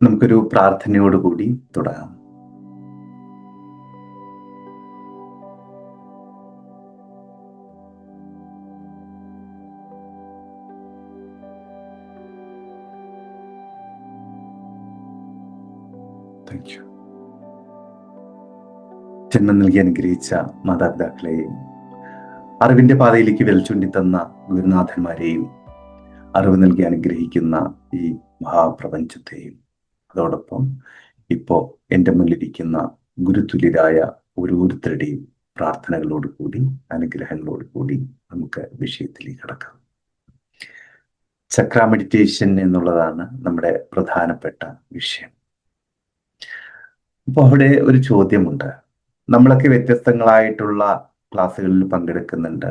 നമുക്കൊരു പ്രാർത്ഥനയോടുകൂടി തുടങ്ങാം. ജന്മം നൽകി അനുഗ്രഹിച്ച മാതാപിതാക്കളെയും അറിവിന്റെ പാതയിലേക്ക് വെൽച്ചുണ്ടി തന്ന ഗുരുനാഥന്മാരെയും അറിവ് നൽകി അനുഗ്രഹിക്കുന്ന ഈ മഹാപ്രപഞ്ചത്തെയും അതോടൊപ്പം ഇപ്പോ എൻ്റെ മുന്നിലിരിക്കുന്ന ഗുരുതുല്യരായ ഓരോരുത്തരുടെയും പ്രാർത്ഥനകളോടുകൂടി അനുഗ്രഹങ്ങളോടുകൂടി നമുക്ക് വിഷയത്തിലേക്ക് കടക്കാം. ചക്ര മെഡിറ്റേഷൻ എന്നുള്ളതാണ് നമ്മുടെ പ്രധാനപ്പെട്ട വിഷയം. അപ്പോൾ അവിടെ ഒരു ചോദ്യമുണ്ട്. നമ്മളൊക്കെ വ്യത്യസ്തങ്ങളായിട്ടുള്ള ക്ലാസ്സുകളിൽ പങ്കെടുക്കുന്നുണ്ട്,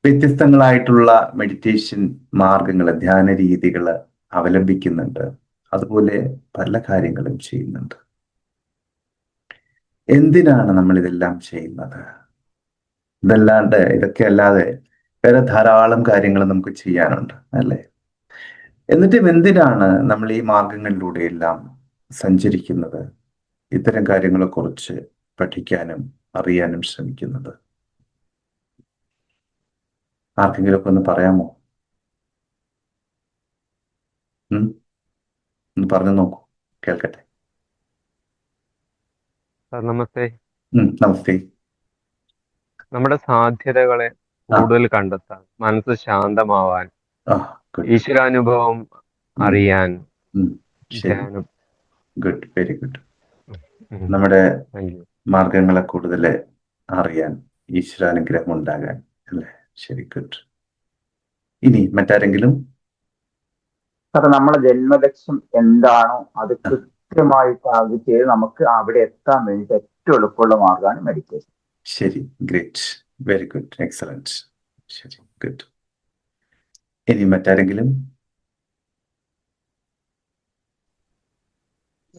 വ്യത്യസ്തങ്ങളായിട്ടുള്ള മെഡിറ്റേഷൻ മാർഗങ്ങൾ, ധ്യാന രീതികൾ അവലംബിക്കുന്നുണ്ട്, അതുപോലെ പല കാര്യങ്ങളും ചെയ്യുന്നുണ്ട്. എന്തിനാണ് നമ്മൾ ഇതെല്ലാം ചെയ്യുന്നത്? ഇതൊക്കെ അല്ലാതെ വേറെ ധാരാളം കാര്യങ്ങൾ നമുക്ക് ചെയ്യാനുണ്ട്, അല്ലേ? എന്നിട്ടും എന്തിനാണ് നമ്മൾ ഈ മാർഗങ്ങളിലൂടെയെല്ലാം സഞ്ചരിക്കുന്നത്, ഇത്തരം കാര്യങ്ങളെ കുറിച്ച് പഠിക്കാനും അറിയാനും ശ്രമിക്കുന്നത്? ആർക്കെങ്കിലും ഒക്കെ ഒന്ന് പറയാമോ? ഒന്ന് പറഞ്ഞു നോക്കൂ, കേൾക്കട്ടെ. നമസ്തേ. നമസ്തേ. നമ്മുടെ സാധ്യതകളെ കൂടുതൽ കണ്ടെത്താൻ, മനസ്സ് ശാന്തമാവാൻ, ഈശ്വരാനുഭവം അറിയാൻ ധ്യാനം. Good, very good. നമ്മുടെ മാർഗങ്ങളെ കൂടുതൽ അറിയാൻ, ഈശ്വരാനുഗ്രഹം ഉണ്ടാകാൻ, അല്ലേ? ശരി, ഗുഡ്. ഇനി മറ്റാരെങ്കിലും? സാറേ, നമ്മളെ ജന്മലക്ഷ്യം എന്താണോ അത് കൃത്യമായിട്ട് അത് ചെയ്ത് നമുക്ക് അവിടെ എത്താൻ വേണ്ടി ഏറ്റവും എളുപ്പമുള്ള മാർഗമാണ് മെഡിറ്റേഷൻ. ശരി, ഗ്രേറ്റ്, വെരി ഗുഡ്, എക്സലന്റ്. ശരി, ഗുഡ്. ഇനി മറ്റാരെങ്കിലും?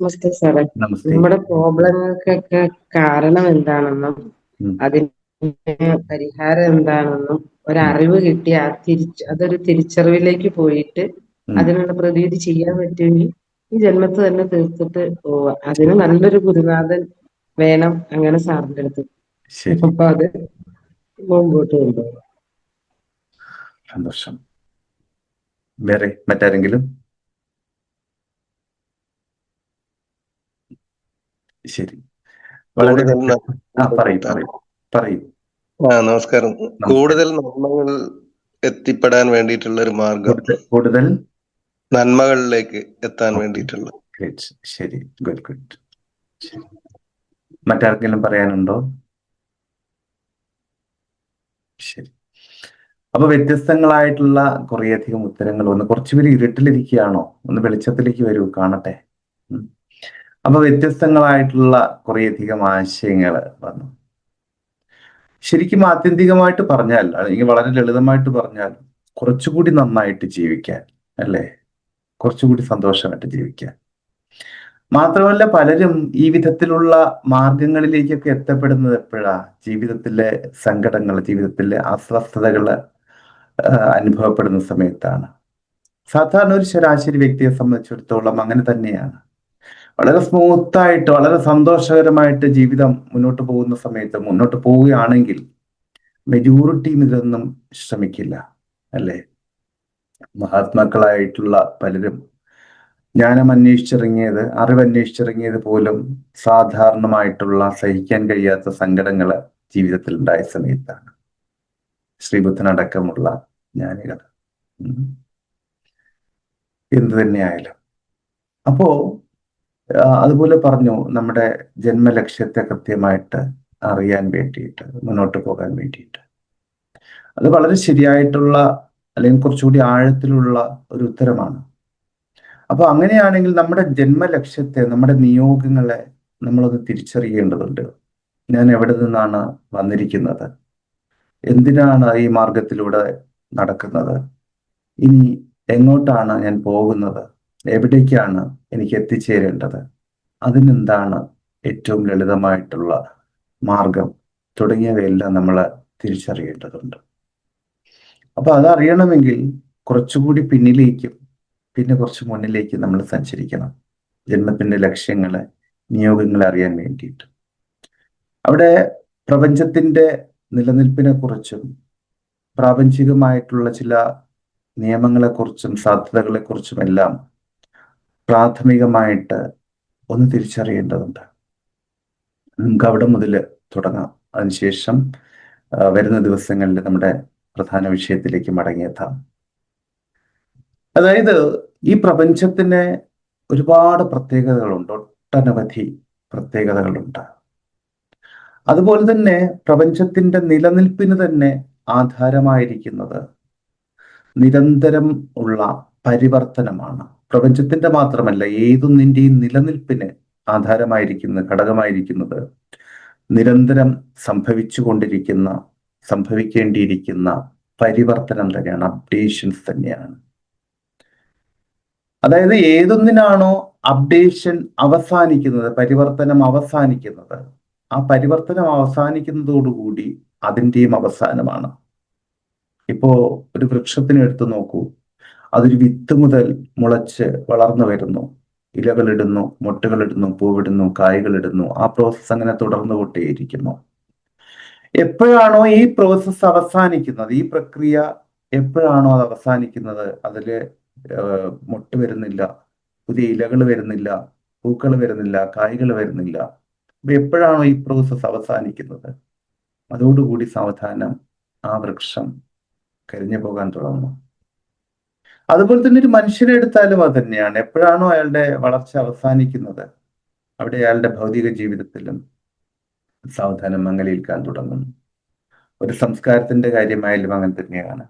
നമസ്തേ സാറേ. നമ്മുടെ പ്രോബ്ലങ്ങൾക്കൊക്കെ കാരണം എന്താണെന്നും അതിന്റെ പരിഹാരം എന്താണെന്നും ഒരറിവ് കിട്ടി അതൊരു തിരിച്ചറിവിലേക്ക് പോയിട്ട് അതിനുള്ള പ്രതീതി ചെയ്യാൻ പറ്റുമെങ്കിൽ ഈ ജന്മത്ത് തന്നെ തീർത്തിട്ട് പോവാ. അതിന് നല്ലൊരു ഗുരുനാഥൻ വേണം, അങ്ങനെ സാറിന്റെ അടുത്ത്. അപ്പൊ അത് മുമ്പോട്ട് കൊണ്ടുപോകാം. സന്തോഷം. വേറെ മറ്റാരെങ്കിലും? ശരി, വളരെ പറയൂ. നമസ്കാരം. കൂടുതൽ നന്മകൾ എത്തിപ്പെടാൻ വേണ്ടിയിട്ടുള്ള ഒരു മാർഗം, കൂടുതൽ നന്മകളിലേക്ക് എത്താൻ വേണ്ടിയിട്ടുള്ള. ശരി, ഗുഡ് ഗുഡ്. മറ്റാർക്കെങ്കിലും പറയാനുണ്ടോ? ശരി. അപ്പൊ വ്യത്യസ്തങ്ങളായിട്ടുള്ള കുറേയധികം ഉത്തരങ്ങൾ വന്ന് കുറച്ചുപേര് ഇരുട്ടിലിരിക്കുകയാണോ? ഒന്ന് വെളിച്ചത്തിലേക്ക് വരൂ, കാണട്ടെ. അപ്പൊ വ്യത്യസ്തങ്ങളായിട്ടുള്ള കുറേയധികം ആശയങ്ങൾ വന്നു. ശരിക്കും ആത്യന്തികമായിട്ട് പറഞ്ഞാൽ, അല്ലെങ്കിൽ വളരെ ലളിതമായിട്ട് പറഞ്ഞാൽ, കുറച്ചുകൂടി നന്നായിട്ട് ജീവിക്കാൻ, അല്ലേ? കുറച്ചുകൂടി സന്തോഷമായിട്ട് ജീവിക്കാൻ. മാത്രമല്ല, പലരും ഈ വിധത്തിലുള്ള മാർഗങ്ങളിലേക്കൊക്കെ എത്തപ്പെടുന്നത് എപ്പോഴാ? ജീവിതത്തിലെ സങ്കടങ്ങൾ, ജീവിതത്തിലെ അസ്വസ്ഥതകൾ അനുഭവപ്പെടുന്ന സമയത്താണ്. സാധാരണ ഒരു ശരാശരി വ്യക്തിയെ സംബന്ധിച്ചിടത്തോളം അങ്ങനെ തന്നെയാണ്. വളരെ സ്മൂത്തായിട്ട്, വളരെ സന്തോഷകരമായിട്ട് ജീവിതം മുന്നോട്ട് പോകുന്ന സമയത്ത്, മുന്നോട്ട് പോവുകയാണെങ്കിൽ മെജോറിറ്റിയും ഇതൊന്നും ശ്രമിക്കില്ല, അല്ലേ? മഹാത്മാക്കളായിട്ടുള്ള പലരും ജ്ഞാനം അന്വേഷിച്ചിറങ്ങിയത്, അറിവന്വേഷിച്ചിറങ്ങിയത് പോലും സാധാരണമായിട്ടുള്ള സഹിക്കാൻ കഴിയാത്ത സങ്കടങ്ങൾ ജീവിതത്തിൽ ഉണ്ടായ സമയത്താണ്. ശ്രീബുദ്ധനടക്കമുള്ള ജ്ഞാനികൾ എന്തു തന്നെയായാലും. അപ്പോ അതുപോലെ പറഞ്ഞു, നമ്മുടെ ജന്മലക്ഷ്യത്തെ കൃത്യമായിട്ട് അറിയാൻ വേണ്ടിയിട്ട്, മുന്നോട്ട് പോകാൻ വേണ്ടിയിട്ട്. അത് വളരെ ശരിയായിട്ടുള്ള, അല്ലെങ്കിൽ കുറച്ചുകൂടി ആഴത്തിലുള്ള ഒരു ഉത്തരമാണ്. അപ്പൊ അങ്ങനെയാണെങ്കിൽ നമ്മുടെ ജന്മലക്ഷ്യത്തെ, നമ്മുടെ നിയോഗങ്ങളെ നമ്മളൊന്ന് തിരിച്ചറിയേണ്ടതുണ്ട്. ഞാൻ എവിടെ നിന്നാണ് വന്നിരിക്കുന്നത്? എന്തിനാണ് ഈ മാർഗത്തിലൂടെ നടക്കുന്നത്? ഇനി എങ്ങോട്ടാണ് ഞാൻ പോകുന്നത്? എവിടേക്കാണ് എനിക്ക് എത്തിച്ചേരേണ്ടത്? അതിനെന്താണ് ഏറ്റവും ലളിതമായിട്ടുള്ള മാർഗം? തുടങ്ങിയവയെല്ലാം നമ്മൾ തിരിച്ചറിയേണ്ടതുണ്ട്. അപ്പൊ അതറിയണമെങ്കിൽ കുറച്ചുകൂടി പിന്നിലേക്കും പിന്നെ കുറച്ച് മുന്നിലേക്ക് നമ്മൾ സഞ്ചരിക്കണം. ജന്മത്തിന്റെ ലക്ഷ്യങ്ങളെ, നിയോഗങ്ങളെ അറിയാൻ വേണ്ടിയിട്ട്. അവിടെ പ്രപഞ്ചത്തിന്റെ നിലനിൽപ്പിനെ കുറിച്ചും പ്രാപഞ്ചികമായിട്ടുള്ള ചില നിയമങ്ങളെക്കുറിച്ചും സാധ്യതകളെക്കുറിച്ചും എല്ലാം പ്രാഥമികമായിട്ട് ഒന്ന് തിരിച്ചറിയേണ്ടതുണ്ട്. നമുക്ക് അവിടെ മുതൽ തുടങ്ങാം. അതിനുശേഷം വരുന്ന ദിവസങ്ങളിൽ നമ്മുടെ പ്രധാന വിഷയത്തിലേക്ക് മടങ്ങിയെത്താം. അതായത് ഈ പ്രപഞ്ചത്തിന് ഒരുപാട് പ്രത്യേകതകളുണ്ട്, ഒട്ടനവധി പ്രത്യേകതകളുണ്ട്. അതുപോലെ തന്നെ പ്രപഞ്ചത്തിന്റെ നിലനിൽപ്പിന് തന്നെ ആധാരമായിരിക്കുന്നത് നിരന്തരം ഉള്ള പരിവർത്തനമാണ്. പ്രപഞ്ചത്തിന്റെ മാത്രമല്ല, ഏതൊന്നിന്റെയും നിലനിൽപ്പിന് ആധാരമായിരിക്കുന്ന ഘടകമായിരിക്കുന്നത് നിരന്തരം സംഭവിക്കേണ്ടിയിരിക്കുന്ന പരിവർത്തനം തന്നെയാണ്, അപ്ഡേഷൻസ് തന്നെയാണ്. അതായത് ഏതൊന്നിനാണോ അപ്ഡേഷൻ അവസാനിക്കുന്നത്, പരിവർത്തനം അവസാനിക്കുന്നത്, ആ പരിവർത്തനം അവസാനിക്കുന്നതോടുകൂടി അതിൻ്റെയും അവസാനമാണ്. ഇപ്പോ ഒരു വൃക്ഷത്തിന് എടുത്തു നോക്കൂ. അതൊരു വിത്ത് മുതൽ മുളച്ച് വളർന്നു വരുന്നു, ഇലകളിടുന്നു, മൊട്ടുകളിടുന്നു, പൂവിടുന്നു, കായ്കളിടുന്നു. ആ പ്രോസസ്സ് അങ്ങനെ തുടർന്നു കൊണ്ടേയിരിക്കുന്നു. എപ്പോഴാണോ ഈ പ്രോസസ്സ് അവസാനിക്കുന്നത്, ഈ പ്രക്രിയ എപ്പോഴാണോ അത് അവസാനിക്കുന്നത്, അതില് മൊട്ട് വരുന്നില്ല, പുതിയ ഇലകൾ വരുന്നില്ല, പൂക്കൾ വരുന്നില്ല, കായ്കൾ വരുന്നില്ല, അപ്പൊ എപ്പോഴാണോ ഈ പ്രോസസ്സ് അവസാനിക്കുന്നത്, അതോടുകൂടി സാവധാനം ആ വൃക്ഷം കരിഞ്ഞു പോകാൻ തുടങ്ങുന്നു. അതുപോലെ തന്നെ ഒരു മനുഷ്യനെ എടുത്താലും അത് തന്നെയാണ്. എപ്പോഴാണോ അയാളുടെ വളർച്ച അവസാനിക്കുന്നത്, അവിടെ അയാളുടെ ഭൗതിക ജീവിതത്തിലും സാവധാനം മങ്ങലേൽക്കാൻ തുടങ്ങുന്നു. ഒരു സംസ്കാരത്തിന്റെ കാര്യമായാലും അങ്ങനെ തന്നെയാണ്.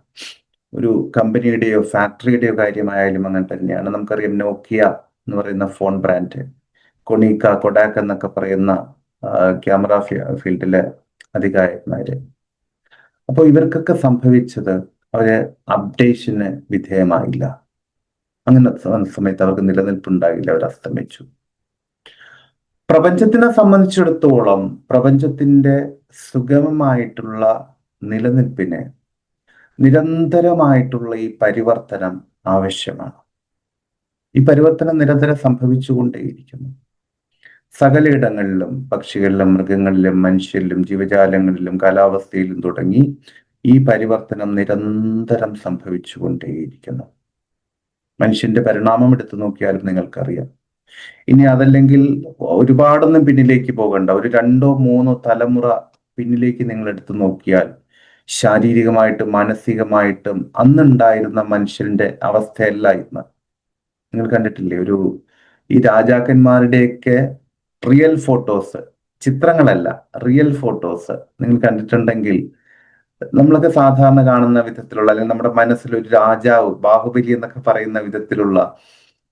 ഒരു കമ്പനിയുടെയോ ഫാക്ടറിയുടെയോ കാര്യമായാലും അങ്ങനെ തന്നെയാണ്. നമുക്കറിയാം, നോക്കിയ എന്ന് പറയുന്ന ഫോൺ ബ്രാൻഡ്, കൊണീക്ക, കൊഡാക്ക് എന്നൊക്കെ പറയുന്ന ക്യാമറ ഫീൽഡിലെ അധികായന്മാര്. അപ്പോൾ ഇവർക്കൊക്കെ സംഭവിച്ചത് അവര് അപ്ഡേഷന് വിധേയമായില്ല. അങ്ങനെ സമയത്ത് അവർക്ക് നിലനിൽപ്പുണ്ടായില്ല, അവർ അസ്തമിച്ചു. പ്രപഞ്ചത്തിനെ സംബന്ധിച്ചിടത്തോളം പ്രപഞ്ചത്തിന്റെ സുഗമമായിട്ടുള്ള നിലനിൽപ്പിന് നിരന്തരമായിട്ടുള്ള ഈ പരിവർത്തനം ആവശ്യമാണ്. ഈ പരിവർത്തനം നിരന്തരം സംഭവിച്ചുകൊണ്ടേയിരിക്കുന്നു. സകലയിടങ്ങളിലും, പക്ഷികളിലും, മൃഗങ്ങളിലും, മനുഷ്യരിലും, ജീവജാലങ്ങളിലും, കാലാവസ്ഥയിലും തുടങ്ങി ഈ പരിവർത്തനം നിരന്തരം സംഭവിച്ചുകൊണ്ടേയിരിക്കുന്നു. മനുഷ്യന്റെ പരിണാമം എടുത്തു നോക്കിയാലും നിങ്ങൾക്കറിയാം. ഇനി അതല്ലെങ്കിൽ ഒരുപാടൊന്നും പിന്നിലേക്ക് പോകണ്ട, ഒരു 2 or 3 തലമുറ പിന്നിലേക്ക് നിങ്ങൾ എടുത്തു നോക്കിയാൽ ശാരീരികമായിട്ടും മാനസികമായിട്ടും അന്നുണ്ടായിരുന്ന മനുഷ്യന്റെ അവസ്ഥയല്ല ഇന്ന്. നിങ്ങൾ കണ്ടിട്ടില്ലേ, ഈ രാജാക്കന്മാരുടെയൊക്കെ റിയൽ ഫോട്ടോസ്, ചിത്രങ്ങളല്ല, റിയൽ ഫോട്ടോസ് നിങ്ങൾ കണ്ടിട്ടുണ്ടെങ്കിൽ നമ്മളൊക്കെ സാധാരണ കാണുന്ന വിധത്തിലുള്ള, അല്ലെങ്കിൽ നമ്മുടെ മനസ്സിൽ ഒരു രാജാവ്, ബാഹുബലി എന്നൊക്കെ പറയുന്ന വിധത്തിലുള്ള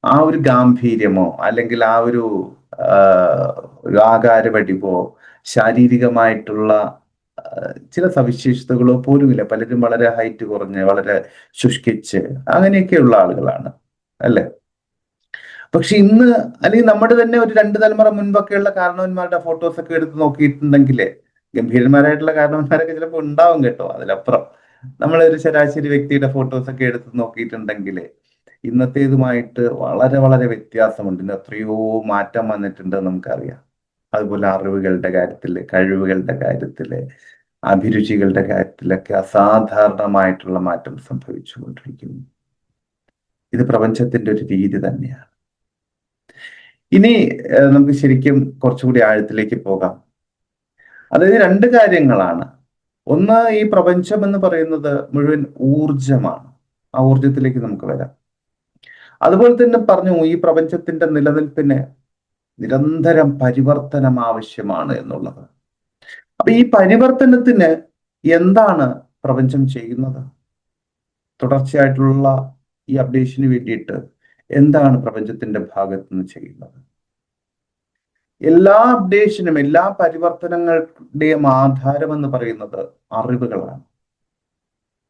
ആ ഒരു ഗാംഭീര്യമോ അല്ലെങ്കിൽ ആ ഒരു ആകാരവടിവോ ശാരീരികമായിട്ടുള്ള ചില സവിശേഷതകളോ പോലുമില്ല. പലരും വളരെ ഹൈറ്റ് കുറഞ്ഞ്, വളരെ ശുഷ്കിച്ച്, അങ്ങനെയൊക്കെയുള്ള ആളുകളാണ് അല്ലെ. പക്ഷെ ഇന്ന്, അല്ലെങ്കിൽ നമ്മുടെ തന്നെ ഒരു 2 തലമുറ മുൻപൊക്കെയുള്ള കാരണവന്മാരുടെ ഫോട്ടോസ് ഒക്കെ എടുത്ത് നോക്കിയിട്ടുണ്ടെങ്കിലേ, ഗംഭീരന്മാരായിട്ടുള്ള കാരണവന്മാരൊക്കെ ചിലപ്പോൾ ഉണ്ടാവും കേട്ടോ. അതിലപ്പുറം നമ്മളൊരു ശരാശരി വ്യക്തിയുടെ ഫോട്ടോസ് ഒക്കെ എടുത്ത് നോക്കിയിട്ടുണ്ടെങ്കിലേ ഇന്നത്തേതുമായിട്ട് വളരെ വളരെ വ്യത്യാസമുണ്ട്. ഇന്ന് എത്രയോ മാറ്റം വന്നിട്ടുണ്ട് നമുക്കറിയാം. അതുപോലെ അറിവുകളുടെ കാര്യത്തില്, കഴിവുകളുടെ കാര്യത്തില്, അഭിരുചികളുടെ കാര്യത്തിലൊക്കെ അസാധാരണമായിട്ടുള്ള മാറ്റം സംഭവിച്ചുകൊണ്ടിരിക്കുന്നു. ഇത് പ്രപഞ്ചത്തിന്റെ ഒരു രീതി തന്നെയാണ്. ഇനി നമുക്ക് ശരിക്കും കുറച്ചുകൂടി ആഴത്തിലേക്ക് പോകാം. അതായത് 2 കാര്യങ്ങളാണ്. ഒന്ന്, ഈ പ്രപഞ്ചം എന്ന് പറയുന്നത് മുഴുവൻ ഊർജമാണ്. ആ ഊർജത്തിലേക്ക് നമുക്ക് വരാം. അതുപോലെ തന്നെ പറഞ്ഞു, ഈ പ്രപഞ്ചത്തിന്റെ നിലനിൽപ്പിന് നിരന്തരം പരിവർത്തനം ആവശ്യമാണ് എന്നുള്ളത്. അപ്പൊ ഈ പരിവർത്തനത്തിന് എന്താണ് പ്രപഞ്ചം ചെയ്യുന്നത്? തുടർച്ചയായിട്ടുള്ള ഈ അപ്ഡേഷന് വേണ്ടിയിട്ട് എന്താണ് പ്രപഞ്ചത്തിന്റെ ഭാഗത്ത് നിന്ന് ചെയ്യുന്നത്? എല്ലാ അപ്ഡേഷനും, എല്ലാ പരിവർത്തനങ്ങളുടെയും ആധാരം എന്ന് പറയുന്നത് അറിവുകളാണ്.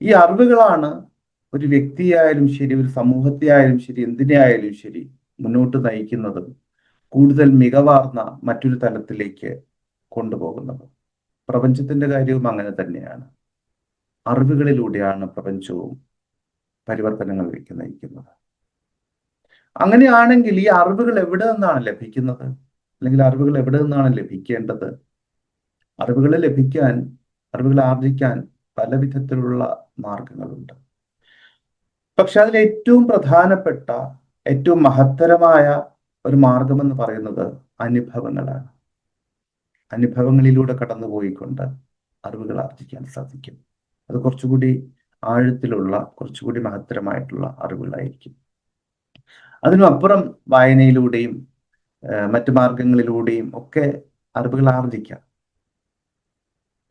ഈ അറിവുകളാണ് ഒരു വ്യക്തിയായാലും ശരി, ഒരു സമൂഹത്തെ ആയാലും ശരി, എന്തിനെ ആയാലും ശരി മുന്നോട്ട് നയിക്കുന്നതും കൂടുതൽ മികവാർന്ന മറ്റൊരു തലത്തിലേക്ക് കൊണ്ടുപോകുന്നത്. പ്രപഞ്ചത്തിന്റെ കാര്യവും അങ്ങനെ തന്നെയാണ്. അറിവുകളിലൂടെയാണ് പ്രപഞ്ചവും പരിവർത്തനങ്ങളിലേക്ക് നയിക്കുന്നത്. അങ്ങനെയാണെങ്കിൽ ഈ അറിവുകൾ എവിടെ നിന്നാണ് ലഭിക്കുന്നത്, അല്ലെങ്കിൽ അറിവുകൾ എവിടെ നിന്നാണ് ലഭിക്കേണ്ടത്? അറിവുകൾ ലഭിക്കാൻ, അറിവുകൾ ആർജിക്കാൻ പല വിധത്തിലുള്ള മാർഗങ്ങളുണ്ട്. പക്ഷെ അതിൽ ഏറ്റവും പ്രധാനപ്പെട്ട, ഏറ്റവും മഹത്തരമായ ഒരു മാർഗമെന്ന് പറയുന്നത് അനുഭവങ്ങളാണ്. അനുഭവങ്ങളിലൂടെ കടന്നുപോയിക്കൊണ്ട് അറിവുകൾ ആർജിക്കാൻ സാധിക്കും. അത് കുറച്ചുകൂടി ആഴത്തിലുള്ള, കുറച്ചുകൂടി മഹത്തരമായിട്ടുള്ള അറിവുകളായിരിക്കും. അതിനുമപ്പുറം വായനയിലൂടെയും മറ്റു മാർഗങ്ങളിലൂടെയും ഒക്കെ അറിവുകൾ ആർജിക്കാം.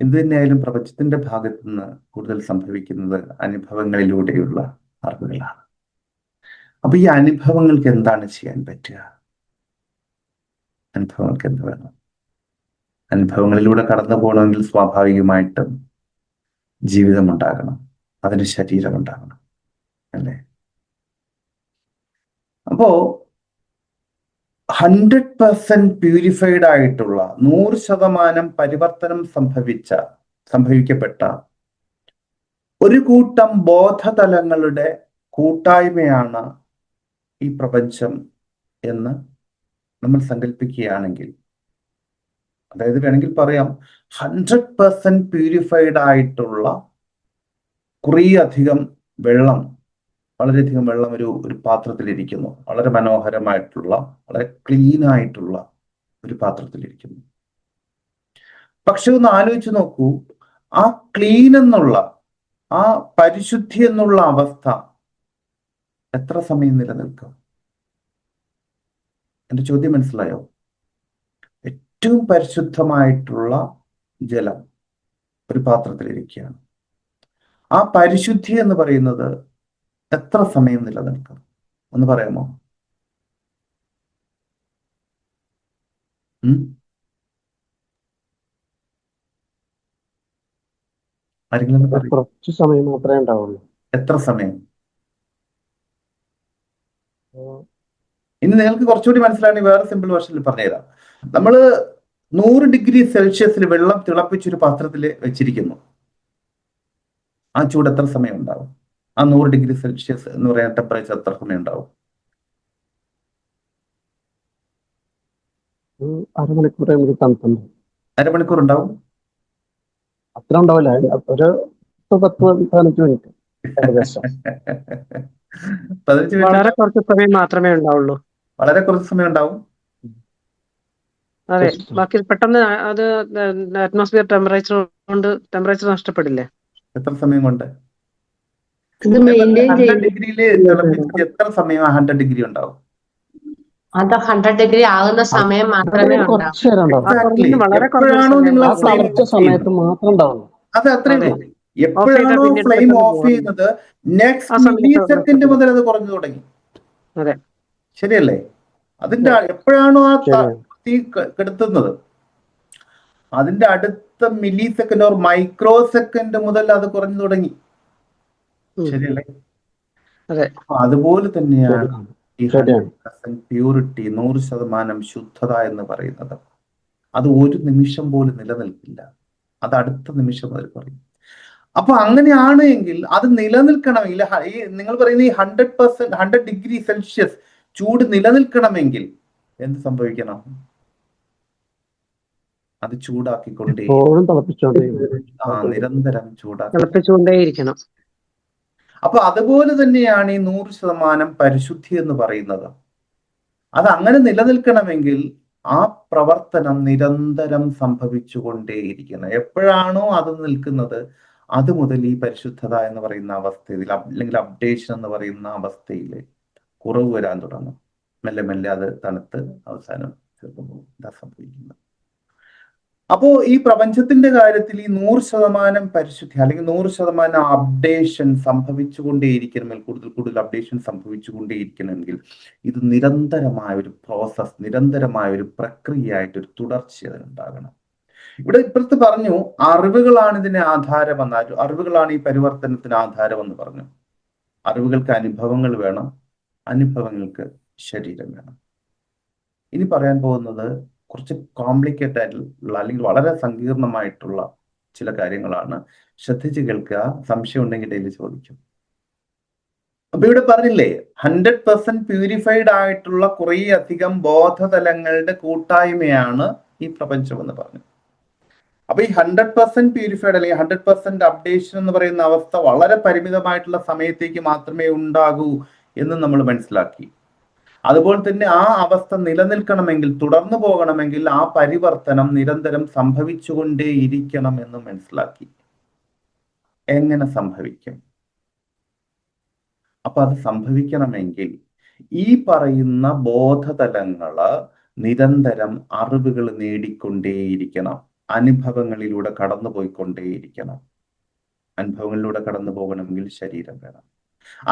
എന്തു തന്നെയായാലും പ്രപഞ്ചത്തിന്റെ ഭാഗത്ത് നിന്ന് കൂടുതൽ സംഭവിക്കുന്നത് അനുഭവങ്ങളിലൂടെയുള്ള അറിവുകളാണ്. അപ്പൊ ഈ അനുഭവങ്ങൾക്ക് എന്താണ് ചെയ്യാൻ പറ്റുക? അനുഭവങ്ങൾക്ക് എന്ത് വേണം? അനുഭവങ്ങളിലൂടെ കടന്നു പോകണമെങ്കിൽ സ്വാഭാവികമായിട്ടും ജീവിതം ഉണ്ടാകണം, അതിന് ശരീരം ഉണ്ടാകണം, അല്ലേ? അപ്പോ 100% പ്യൂരിഫൈഡ് ആയിട്ടുള്ള, 100% പരിവർത്തനം സംഭവിക്കപ്പെട്ട ഒരു കൂട്ടം ബോധതലങ്ങളുടെ കൂട്ടായ്മയാണ് ഈ പ്രപഞ്ചം എന്ന് നമ്മൾ സങ്കല്പിക്കുകയാണെങ്കിൽ, അതായത് വേണമെങ്കിൽ പറയാം 100% പ്യൂരിഫൈഡ് ആയിട്ടുള്ള കുറേയധികം വെള്ളം, വളരെയധികം വെള്ളം ഒരു പാത്രത്തിലിരിക്കുന്നു. വളരെ മനോഹരമായിട്ടുള്ള, വളരെ ക്ലീൻ ആയിട്ടുള്ള ഒരു പാത്രത്തിലിരിക്കുന്നു. പക്ഷെ ഒന്ന് ആലോചിച്ച് നോക്കൂ, ആ ക്ലീൻ എന്നുള്ള, ആ പരിശുദ്ധി എന്നുള്ള അവസ്ഥ എത്ര സമയം നിലനിൽക്കും? എന്റെ ചോദ്യം മനസ്സിലായോ? ഏറ്റവും പരിശുദ്ധമായിട്ടുള്ള ജലം ഒരു പാത്രത്തിലിരിക്കുകയാണ്. ആ പരിശുദ്ധി എന്ന് പറയുന്നത് എത്ര സമയം നിലനിൽക്കും? ഒന്ന് പറയാമോ? ആരെങ്കിലും കുറച്ച് സമയം മാത്രമേ ഉണ്ടാവുള്ളൂ. എത്ര സമയം? ഇനി നിങ്ങൾക്ക് കുറച്ചുകൂടി മനസ്സിലാണെങ്കിൽ വേറെ സിമ്പിൾ വേർഷനിൽ പറഞ്ഞുതരാം. നമ്മള് 100 ഡിഗ്രി സെൽഷ്യസിൽ വെള്ളം തിളപ്പിച്ചൊരു പാത്രത്തിൽ വെച്ചിരിക്കുന്നു. ആ ചൂട് എത്ര സമയം ഉണ്ടാവും? ആ 100 ഡിഗ്രി സെൽഷ്യസ് എന്ന് പറയുന്ന ടെമ്പറേച്ചർ എത്ര സമയം ഉണ്ടാവും? അരമണിക്കൂർ ഉണ്ടാവും? അത്ര ഉണ്ടാവില്ല, ഒരു 10-15 മിനിറ്റ്. 15 മിനിറ്റ് വളരെ കുറച്ച് സമയം മാത്രമേ ഉണ്ടാവുള്ളൂ. വളരെ കുറച്ച് സമയം ഉണ്ടാവും. അതെ, ബാക്കി പെട്ടെന്ന് അത് അറ്റ്മോസ്ഫിയർ ടെമ്പറേച്ചർ കൊണ്ട് ടെമ്പറേച്ചർ നഷ്ടപ്പെടില്ലേ? എത്ര സമയം കൊണ്ട്? ഇത് മെയിൻറ്റെയിൻ 100 ഡിഗ്രിയില് തിളപ്പിച്ചിട്ട് എത്ര സമയം 100 ഡിഗ്രി ഉണ്ടാവും? അത് 100 ഡിഗ്രി ആകുന്ന സമയം മാത്രമേ വളരെ എപ്പോഴാണോ നിങ്ങൾ സമയത്ത് മാത്രം ഉണ്ടാവുള്ളൂ. അത് അത്രേ ഉള്ളൂ. എപ്പോഴാണോ ഫ്ലെയിം ഓഫ് ചെയ്യുന്നത്, നെക്സ്റ്റ് മില്ലി സെക്കൻഡ് മുതൽ അത് കുറഞ്ഞു തുടങ്ങി. അതെ, ശരിയല്ലേ? അതിന്റെ എപ്പോഴാണോ ആ തീ കെടുത്തുന്നത്, അതിന്റെ അടുത്ത milli second or micro second മുതൽ അത് കുറഞ്ഞു തുടങ്ങി. ശരിയല്ലേ? അതുപോലെ തന്നെയാണ് ഈ 100% പ്യൂരിറ്റി, 100% ശുദ്ധത എന്ന് പറയുന്നത്. അത് ഒരു നിമിഷം പോലും നിലനിൽക്കില്ല, അത് അടുത്ത നിമിഷം മുതൽ പറയും. അപ്പൊ അങ്ങനെയാണ് എങ്കിൽ അത് നിലനിൽക്കണമെങ്കിൽ, ഈ നിങ്ങൾ പറയുന്ന ഈ 100% 100 ഡിഗ്രി സെൽഷ്യസ് ചൂട് നിലനിൽക്കണമെങ്കിൽ എന്ത് സംഭവിക്കണം? അത് ചൂടാക്കിക്കൊണ്ടേ, നിരന്തരം ചൂടാക്കിക്കൊണ്ടേയിരിക്കണം. അപ്പൊ അതുപോലെ തന്നെയാണ് ഈ 100% പരിശുദ്ധി എന്ന് പറയുന്നത്. അത് അങ്ങനെ നിലനിൽക്കണമെങ്കിൽ ആ പ്രവർത്തനം നിരന്തരം സംഭവിച്ചുകൊണ്ടേയിരിക്കണം. എപ്പോഴാണോ അത് നിൽക്കുന്നത്, അത് മുതൽ ഈ പരിശുദ്ധത എന്ന് പറയുന്ന അവസ്ഥയിൽ, അല്ലെങ്കിൽ അപ്ഡേഷൻ എന്ന് പറയുന്ന അവസ്ഥയിൽ കുറവ് വരാൻ തുടങ്ങും. മെല്ലെ മെല്ലെ അത് തണുത്ത് അവസാനം തീർന്നു ഇതാ സംഭവിക്കുന്നത്. അപ്പോ ഈ പ്രപഞ്ചത്തിന്റെ കാര്യത്തിൽ ഈ 100% പരിശുദ്ധി, അല്ലെങ്കിൽ 100% അപ്ഡേഷൻ സംഭവിച്ചുകൊണ്ടേയിരിക്കണമെങ്കിൽ, കൂടുതൽ അപ്ഡേഷൻ സംഭവിച്ചുകൊണ്ടേയിരിക്കണമെങ്കിൽ ഇത് നിരന്തരമായ ഒരു പ്രോസസ്, നിരന്തരമായ ഒരു പ്രക്രിയയായിട്ട് ഒരു തുടർച്ച അതിനുണ്ടാകണം. ഇവിടെ ഇപ്പുറത്ത് പറഞ്ഞു അറിവുകളാണ് ഇതിന് ആധാരമെന്ന്. അറിവുകളാണ് ഈ പരിവർത്തനത്തിന് ആധാരമെന്ന് പറഞ്ഞു. അറിവുകൾക്ക് അനുഭവങ്ങൾ വേണം, അനുഭവങ്ങൾക്ക് ശരീരം വേണം. ഇനി പറയാൻ പോകുന്നത് കുറച്ച് കോംപ്ലിക്കേറ്റഡ് ആയിട്ടുള്ള, അല്ലെങ്കിൽ വളരെ സങ്കീർണമായിട്ടുള്ള ചില കാര്യങ്ങളാണ്. ശ്രദ്ധിച്ച് കേൾക്കുക, സംശയം ഉണ്ടെങ്കിൽ ഇതിൽ ചോദിക്കും. അപ്പൊ ഇവിടെ പറഞ്ഞില്ലേ 100% പ്യൂരിഫൈഡ് ആയിട്ടുള്ള കുറേ അധികം ബോധതലങ്ങളുടെ കൂട്ടായ്മയാണ് ഈ പ്രപഞ്ചം എന്ന് പറഞ്ഞു. അപ്പൊ ഈ 100% പ്യൂരിഫൈഡ് അല്ലെങ്കിൽ 100% അപ്ഡേഷൻ എന്ന് പറയുന്ന അവസ്ഥ വളരെ പരിമിതമായിട്ടുള്ള സമയത്തേക്ക് മാത്രമേ ഉണ്ടാകൂ എന്ന് നമ്മൾ മനസ്സിലാക്കി. അതുപോലെ തന്നെ ആ അവസ്ഥ നിലനിൽക്കണമെങ്കിൽ, തുടർന്നു പോകണമെങ്കിൽ ആ പരിവർത്തനം നിരന്തരം സംഭവിച്ചുകൊണ്ടേയിരിക്കണം എന്ന് മനസ്സിലാക്കി. എങ്ങനെ സംഭവിക്കും? അപ്പൊ അത് സംഭവിക്കണമെങ്കിൽ ഈ പറയുന്ന ബോധതലങ്ങള് നിരന്തരം അറിവുകൾ നേടിക്കൊണ്ടേയിരിക്കണം, അനുഭവങ്ങളിലൂടെ കടന്നുപോയിക്കൊണ്ടേയിരിക്കണം. അനുഭവങ്ങളിലൂടെ കടന്നു പോകണമെങ്കിൽ ശരീരം വേണം.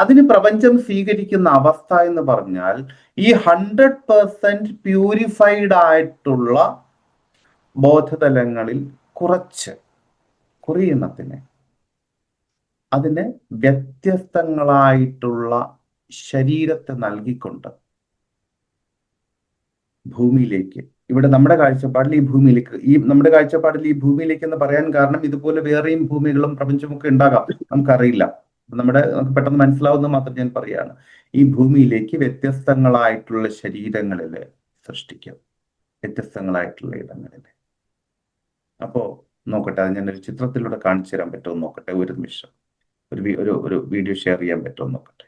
അതിന് പ്രപഞ്ചം സ്വീകരിക്കുന്ന അവസ്ഥ എന്ന് പറഞ്ഞാൽ ഈ 100% പ്യൂരിഫൈഡ് ആയിട്ടുള്ള ബോധതലങ്ങളിൽ കുറേ എണ്ണത്തിന് അതിന് വ്യത്യസ്തങ്ങളായിട്ടുള്ള ശരീരത്തെ നൽകിക്കൊണ്ട് ഭൂമിയിലേക്ക്, ഇവിടെ നമ്മുടെ കാഴ്ചപ്പാടിൽ ഈ ഭൂമിയിലേക്ക്, ഈ ഭൂമിയിലേക്ക് എന്ന് പറയാൻ കാരണം ഇതുപോലെ വേറെയും ഭൂമികളും പ്രപഞ്ചമൊക്കെ ഉണ്ടാകാം, നമുക്കറിയില്ല. നമുക്ക് പെട്ടെന്ന് മനസ്സിലാവുന്നത് മാത്രം ഞാൻ പറയാണ്. ഈ ഭൂമിയിലേക്ക് വ്യത്യസ്തങ്ങളായിട്ടുള്ള ശരീരങ്ങളിൽ സൃഷ്ടിക്കും, വ്യത്യസ്തങ്ങളായിട്ടുള്ള ഇടങ്ങളിൽ. അപ്പോ നോക്കട്ടെ, അത് ഞാനൊരു ചിത്രത്തിലൂടെ കാണിച്ചു തരാൻ പറ്റുമോ നോക്കട്ടെ. ഒരു നിമിഷം, ഒരു വീഡിയോ ഷെയർ ചെയ്യാൻ പറ്റുമോ നോക്കട്ടെ.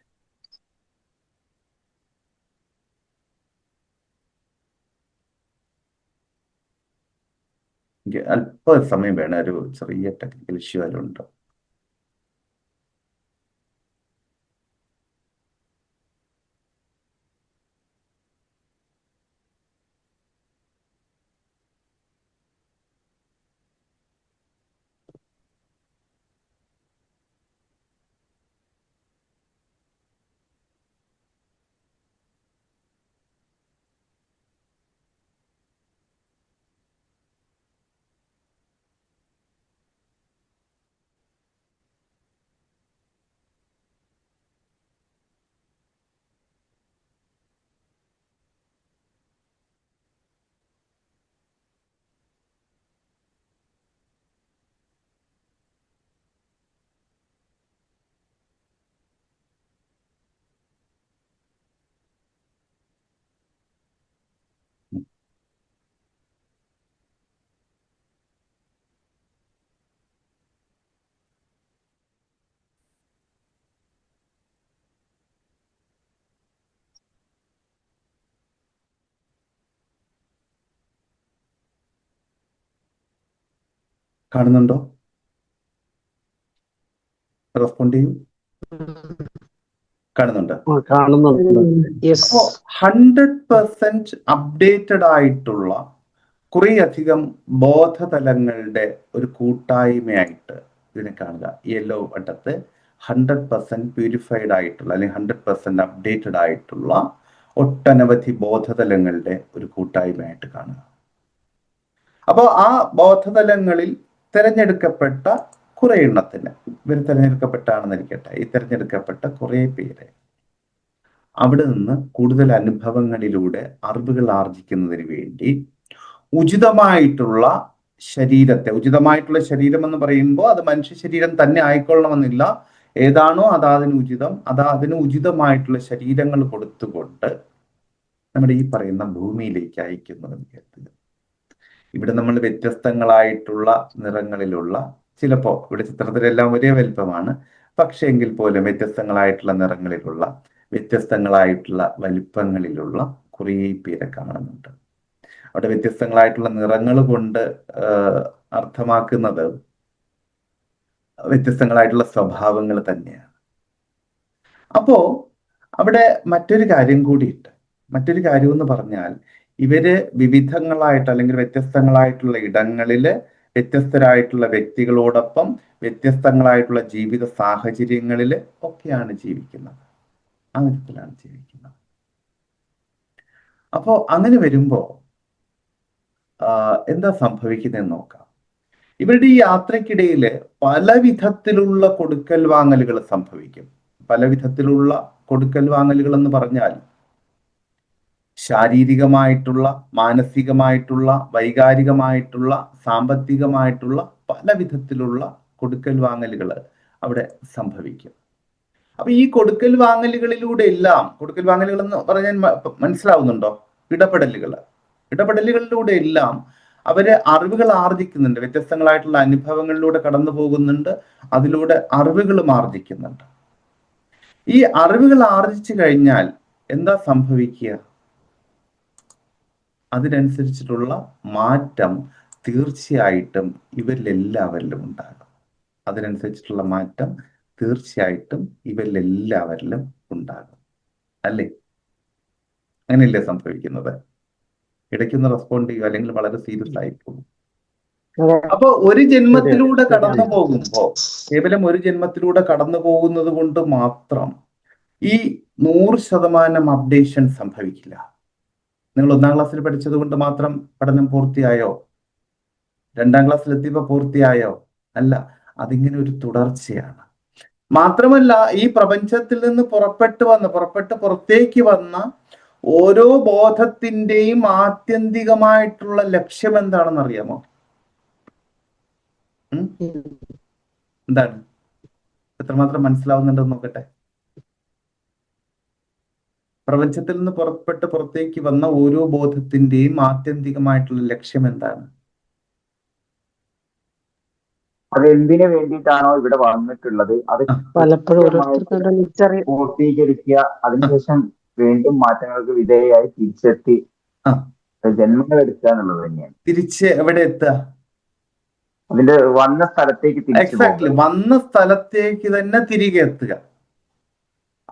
അല്പ സമയം വേണം, ഒരു ചെറിയ ടെക്നിക്കൽ ഇഷ്യൂ അതിലുണ്ട്. കാണുന്നുണ്ടോ? റെസ്പോണ്ട് ചെയ്യൂ. കാണുന്നുണ്ട്. അപ്പോ 100% അപ്ഡേറ്റഡ് ആയിട്ടുള്ള കുറേ അധികം ബോധതലങ്ങളുടെ ഒരു കൂട്ടായ്മയായിട്ട് ഇതിനെ കാണുക. യെല്ലോ വട്ടത്ത് 100% പ്യൂരിഫൈഡ് ആയിട്ടുള്ള അല്ലെങ്കിൽ 100% അപ്ഡേറ്റഡ് ആയിട്ടുള്ള ഒട്ടനവധി ബോധതലങ്ങളുടെ ഒരു കൂട്ടായ്മയായിട്ട് കാണുക. അപ്പോൾ ആ ബോധതലങ്ങളിൽ തിരഞ്ഞെടുക്കപ്പെട്ട കുറെ എണ്ണത്തിന്, ഇവർ തിരഞ്ഞെടുക്കപ്പെട്ടാണെന്നിരിക്കട്ടെ, ഈ തിരഞ്ഞെടുക്കപ്പെട്ട കുറെ പേര് അവിടെ നിന്ന് കൂടുതൽ അനുഭവങ്ങളിലൂടെ അറിവുകൾ ആർജിക്കുന്നതിന് വേണ്ടി ഉചിതമായിട്ടുള്ള ശരീരത്തെ, ഉചിതമായിട്ടുള്ള ശരീരം എന്ന് പറയുമ്പോൾ അത് മനുഷ്യ ശരീരം തന്നെ ആയിക്കൊള്ളണമെന്നില്ല, ഏതാണോ അതാതിന് ഉചിതം, അതിന് ഉചിതമായിട്ടുള്ള ശരീരങ്ങൾ കൊടുത്തുകൊണ്ട് നമ്മുടെ ഈ പറയുന്ന ഭൂമിയിലേക്ക് അയക്കുന്നതെന്ന് കരുതുക. ഇവിടെ നമ്മൾ വ്യത്യസ്തങ്ങളായിട്ടുള്ള നിറങ്ങളിലുള്ള, ചിലപ്പോ ഇവിടെ ചിത്രത്തിലെല്ലാം ഒരേ വലിപ്പമാണ്, പക്ഷേ എങ്കിൽ പോലും വ്യത്യസ്തങ്ങളായിട്ടുള്ള നിറങ്ങളിലുള്ള, വ്യത്യസ്തങ്ങളായിട്ടുള്ള വലിപ്പങ്ങളിലുള്ള കുറേ പേരെ കാണുന്നുണ്ട്. അവിടെ വ്യത്യസ്തങ്ങളായിട്ടുള്ള നിറങ്ങൾ കൊണ്ട് അർത്ഥമാക്കുന്നത് വ്യത്യസ്തങ്ങളായിട്ടുള്ള സ്വഭാവങ്ങൾ തന്നെയാണ്. അപ്പോ അവിടെ മറ്റൊരു കാര്യം കൂടിയുണ്ട്. മറ്റൊരു കാര്യം എന്ന് പറഞ്ഞാൽ ഇവര് വിവിധങ്ങളായിട്ട് അല്ലെങ്കിൽ വ്യത്യസ്തങ്ങളായിട്ടുള്ള ഇടങ്ങളില് വ്യത്യസ്തരായിട്ടുള്ള വ്യക്തികളോടൊപ്പം വ്യത്യസ്തങ്ങളായിട്ടുള്ള ജീവിത സാഹചര്യങ്ങളിൽ ഒക്കെയാണ് ജീവിക്കുന്നത്. ആ വിധത്തിലാണ് ജീവിക്കുന്നത്. അപ്പോ അങ്ങനെ വരുമ്പോ എന്താ സംഭവിക്കുന്നതെന്ന് നോക്കാം. ഇവരുടെ ഈ യാത്രക്കിടയിൽ പല വിധത്തിലുള്ള കൊടുക്കൽ വാങ്ങലുകൾ സംഭവിക്കും. പല വിധത്തിലുള്ള കൊടുക്കൽ വാങ്ങലുകൾ എന്ന് പറഞ്ഞാൽ ശാരീരികമായിട്ടുള്ള, മാനസികമായിട്ടുള്ള, വൈകാരികമായിട്ടുള്ള, സാമ്പത്തികമായിട്ടുള്ള പല വിധത്തിലുള്ള കൊടുക്കൽ വാങ്ങലുകൾ അവിടെ സംഭവിക്കും. അപ്പൊ ഈ കൊടുക്കൽ വാങ്ങലുകളിലൂടെ എല്ലാം, കൊടുക്കൽ വാങ്ങലുകൾ എന്ന് പറഞ്ഞാൽ മനസ്സിലാവുന്നുണ്ടോ? ഇടപെടലുകളിലൂടെ എല്ലാം അവര് അറിവുകൾ ആർജിക്കുന്നുണ്ട്, വ്യത്യസ്തങ്ങളായിട്ടുള്ള അനുഭവങ്ങളിലൂടെ കടന്നു പോകുന്നുണ്ട്, അതിലൂടെ അറിവുകളും ആർജിക്കുന്നുണ്ട്. ഈ അറിവുകൾ ആർജിച്ചു കഴിഞ്ഞാൽ എന്താ സംഭവിക്കുക? അതിനനുസരിച്ചിട്ടുള്ള മാറ്റം തീർച്ചയായിട്ടും ഇവരിലെല്ലാവരിലും ഉണ്ടാകും. അതിനനുസരിച്ചിട്ടുള്ള മാറ്റം തീർച്ചയായിട്ടും ഇവരിലെല്ലാവരിലും ഉണ്ടാകും. അല്ലേ? അങ്ങനെയല്ലേ സംഭവിക്കുന്നത്? ഇടയ്ക്കൊന്ന് റെസ്പോണ്ട് ചെയ്യുക, അല്ലെങ്കിൽ വളരെ സീരിയസ് ആയി പോകും. അപ്പൊ ഒരു ജന്മത്തിലൂടെ കടന്നു പോകുമ്പോ, കേവലം ഒരു ജന്മത്തിലൂടെ കടന്നു പോകുന്നത് കൊണ്ട് മാത്രം ഈ 100% അപ്ഡേഷൻ സംഭവിക്കില്ല. നിങ്ങൾ 1ാം ക്ലാസ്സിൽ പഠിച്ചത് കൊണ്ട് മാത്രം പഠനം പൂർത്തിയായോ? 2ാം ക്ലാസ്സിൽ എത്തിയപ്പോ പൂർത്തിയായോ? അല്ല, അതിങ്ങനെ ഒരു തുടർച്ചയാണ്. മാത്രമല്ല, ഈ പ്രപഞ്ചത്തിൽ നിന്ന് പുറപ്പെട്ട് പുറത്തേക്ക് വന്ന ഓരോ ബോധത്തിന്റെയും ആത്യന്തികമായിട്ടുള്ള ലക്ഷ്യം എന്താണെന്ന് അറിയാമോ? എന്താണ്? എത്രമാത്രം മനസ്സിലാവുന്നുണ്ടെന്ന് നോക്കട്ടെ. പ്രപഞ്ചത്തിൽ നിന്ന് പുറത്തേക്ക് വന്ന ഓരോ ബോധത്തിന്റെയും ആത്യന്തികമായിട്ടുള്ള ലക്ഷ്യം എന്താണ്? അത് എന്തിനു വേണ്ടിയിട്ടാണോ ഇവിടെ വന്നിട്ടുള്ളത് അത് പൂർത്തീകരിക്കുക, അതിനുശേഷം വീണ്ടും മാറ്റങ്ങൾക്ക് വിധേയമായി തിരിച്ചെത്തി ജന്മങ്ങൾ എടുക്കുക എന്നുള്ളത് തന്നെയാണ്. തിരിച്ച് എവിടെ എത്തുക? അതിന്റെ വന്ന സ്ഥലത്തേക്ക് എക്സാക്ട്ലി, വന്ന സ്ഥലത്തേക്ക് തന്നെ തിരികെ എത്തുക.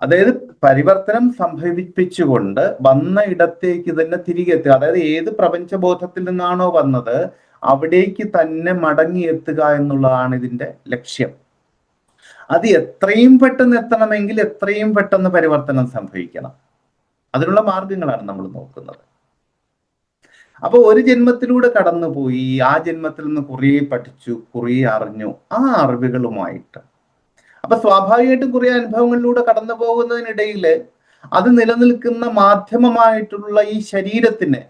അതായത് പരിവർത്തനം സംഭവിപ്പിച്ചുകൊണ്ട് വന്ന ഇടത്തേക്ക് തന്നെ തിരികെ എത്തുക. അതായത് ഏത് പ്രപഞ്ചബോധത്തിൽ നിന്നാണോ വന്നത് അവിടേക്ക് തന്നെ മടങ്ങിയെത്തുക എന്നുള്ളതാണ് ഇതിന്റെ ലക്ഷ്യം. അത് എത്രയും പെട്ടെന്ന് എത്തണമെങ്കിൽ എത്രയും പെട്ടെന്ന് പരിവർത്തനം സംഭവിക്കണം. അതിനുള്ള മാർഗങ്ങളാണ് നമ്മൾ നോക്കുന്നത്. അപ്പൊ ഒരു ജന്മത്തിലൂടെ കടന്നുപോയി, ആ ജന്മത്തിൽ നിന്ന് കുറേ പഠിച്ചു, കുറേ അറിഞ്ഞു, ആ അറിവുകളുമായിട്ട് അപ്പൊ സ്വാഭാവികമായിട്ടും കുറെ അനുഭവങ്ങളിലൂടെ കടന്നു പോകുന്നതിനിടയിൽ അത് നിലനിൽക്കുന്ന മാധ്യമമായിട്ടുള്ള ഈ ശരീരത്തിന്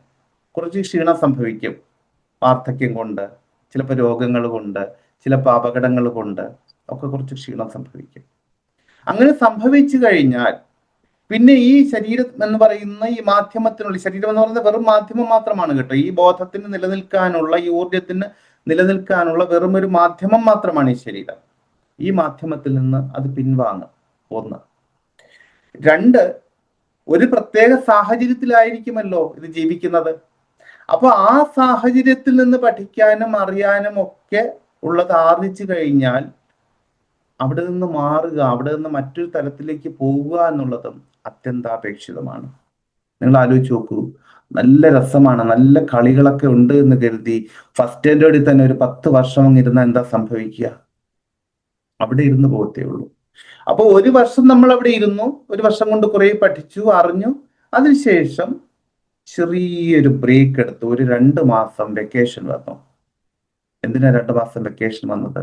കുറച്ച് ക്ഷീണം സംഭവിക്കും. വാർദ്ധക്യം കൊണ്ട്, ചിലപ്പോൾ രോഗങ്ങൾ കൊണ്ട്, ചിലപ്പോൾ അപകടങ്ങൾ കൊണ്ട് ഒക്കെ കുറച്ച് ക്ഷീണം സംഭവിക്കും. അങ്ങനെ സംഭവിച്ചു കഴിഞ്ഞാൽ പിന്നെ ഈ ശരീരം എന്ന് പറയുന്ന ഈ മാധ്യമത്തിനുള്ള, ശരീരം എന്ന് പറയുന്നത് വെറും മാധ്യമം മാത്രമാണ് കേട്ടോ. ഈ ബോധത്തിന് നിലനിൽക്കാനുള്ള, ഈ ഊർജത്തിന് നിലനിൽക്കാനുള്ള വെറും ഒരു മാധ്യമം മാത്രമാണ് ഈ ശരീരം. ഈ മാധ്യമത്തിൽ നിന്ന് അത് പിൻവാങ്ങും. 1. 2, ഒരു പ്രത്യേക സാഹചര്യത്തിലായിരിക്കുമല്ലോ ഇത് ജീവിക്കുന്നത്. അപ്പൊ ആ സാഹചര്യത്തിൽ നിന്ന് പഠിക്കാനും അറിയാനും ഒക്കെ ഉള്ളത് ആർജിച്ചു കഴിഞ്ഞാൽ അവിടെ നിന്ന് മാറുക, അവിടെ നിന്ന് മറ്റൊരു തലത്തിലേക്ക് പോവുക എന്നുള്ളതും അത്യന്താപേക്ഷിതമാണ്. നിങ്ങൾ ആലോചിച്ച് നോക്കൂ, നല്ല രസമാണ്, നല്ല കളികളൊക്കെ ഉണ്ട് എന്ന് കരുതി ഫസ്റ്റ് സ്റ്റാൻഡേർഡിൽ തന്നെ ഒരു 10 വർഷം അങ്ങ് ഇരുന്നാൽ എന്താ സംഭവിക്കുക? അവിടെ ഇരുന്ന് പോകത്തേ ഉള്ളൂ. അപ്പൊ ഒരു വർഷം നമ്മൾ അവിടെ ഇരുന്നു, ഒരു വർഷം കൊണ്ട് കുറെ പഠിച്ചു, അറിഞ്ഞു, അതിനുശേഷം ചെറിയൊരു ബ്രേക്ക് എടുത്തു, ഒരു 2 മാസം വെക്കേഷൻ വന്നു. എന്തിനാ 2 മാസം വെക്കേഷൻ വന്നത്?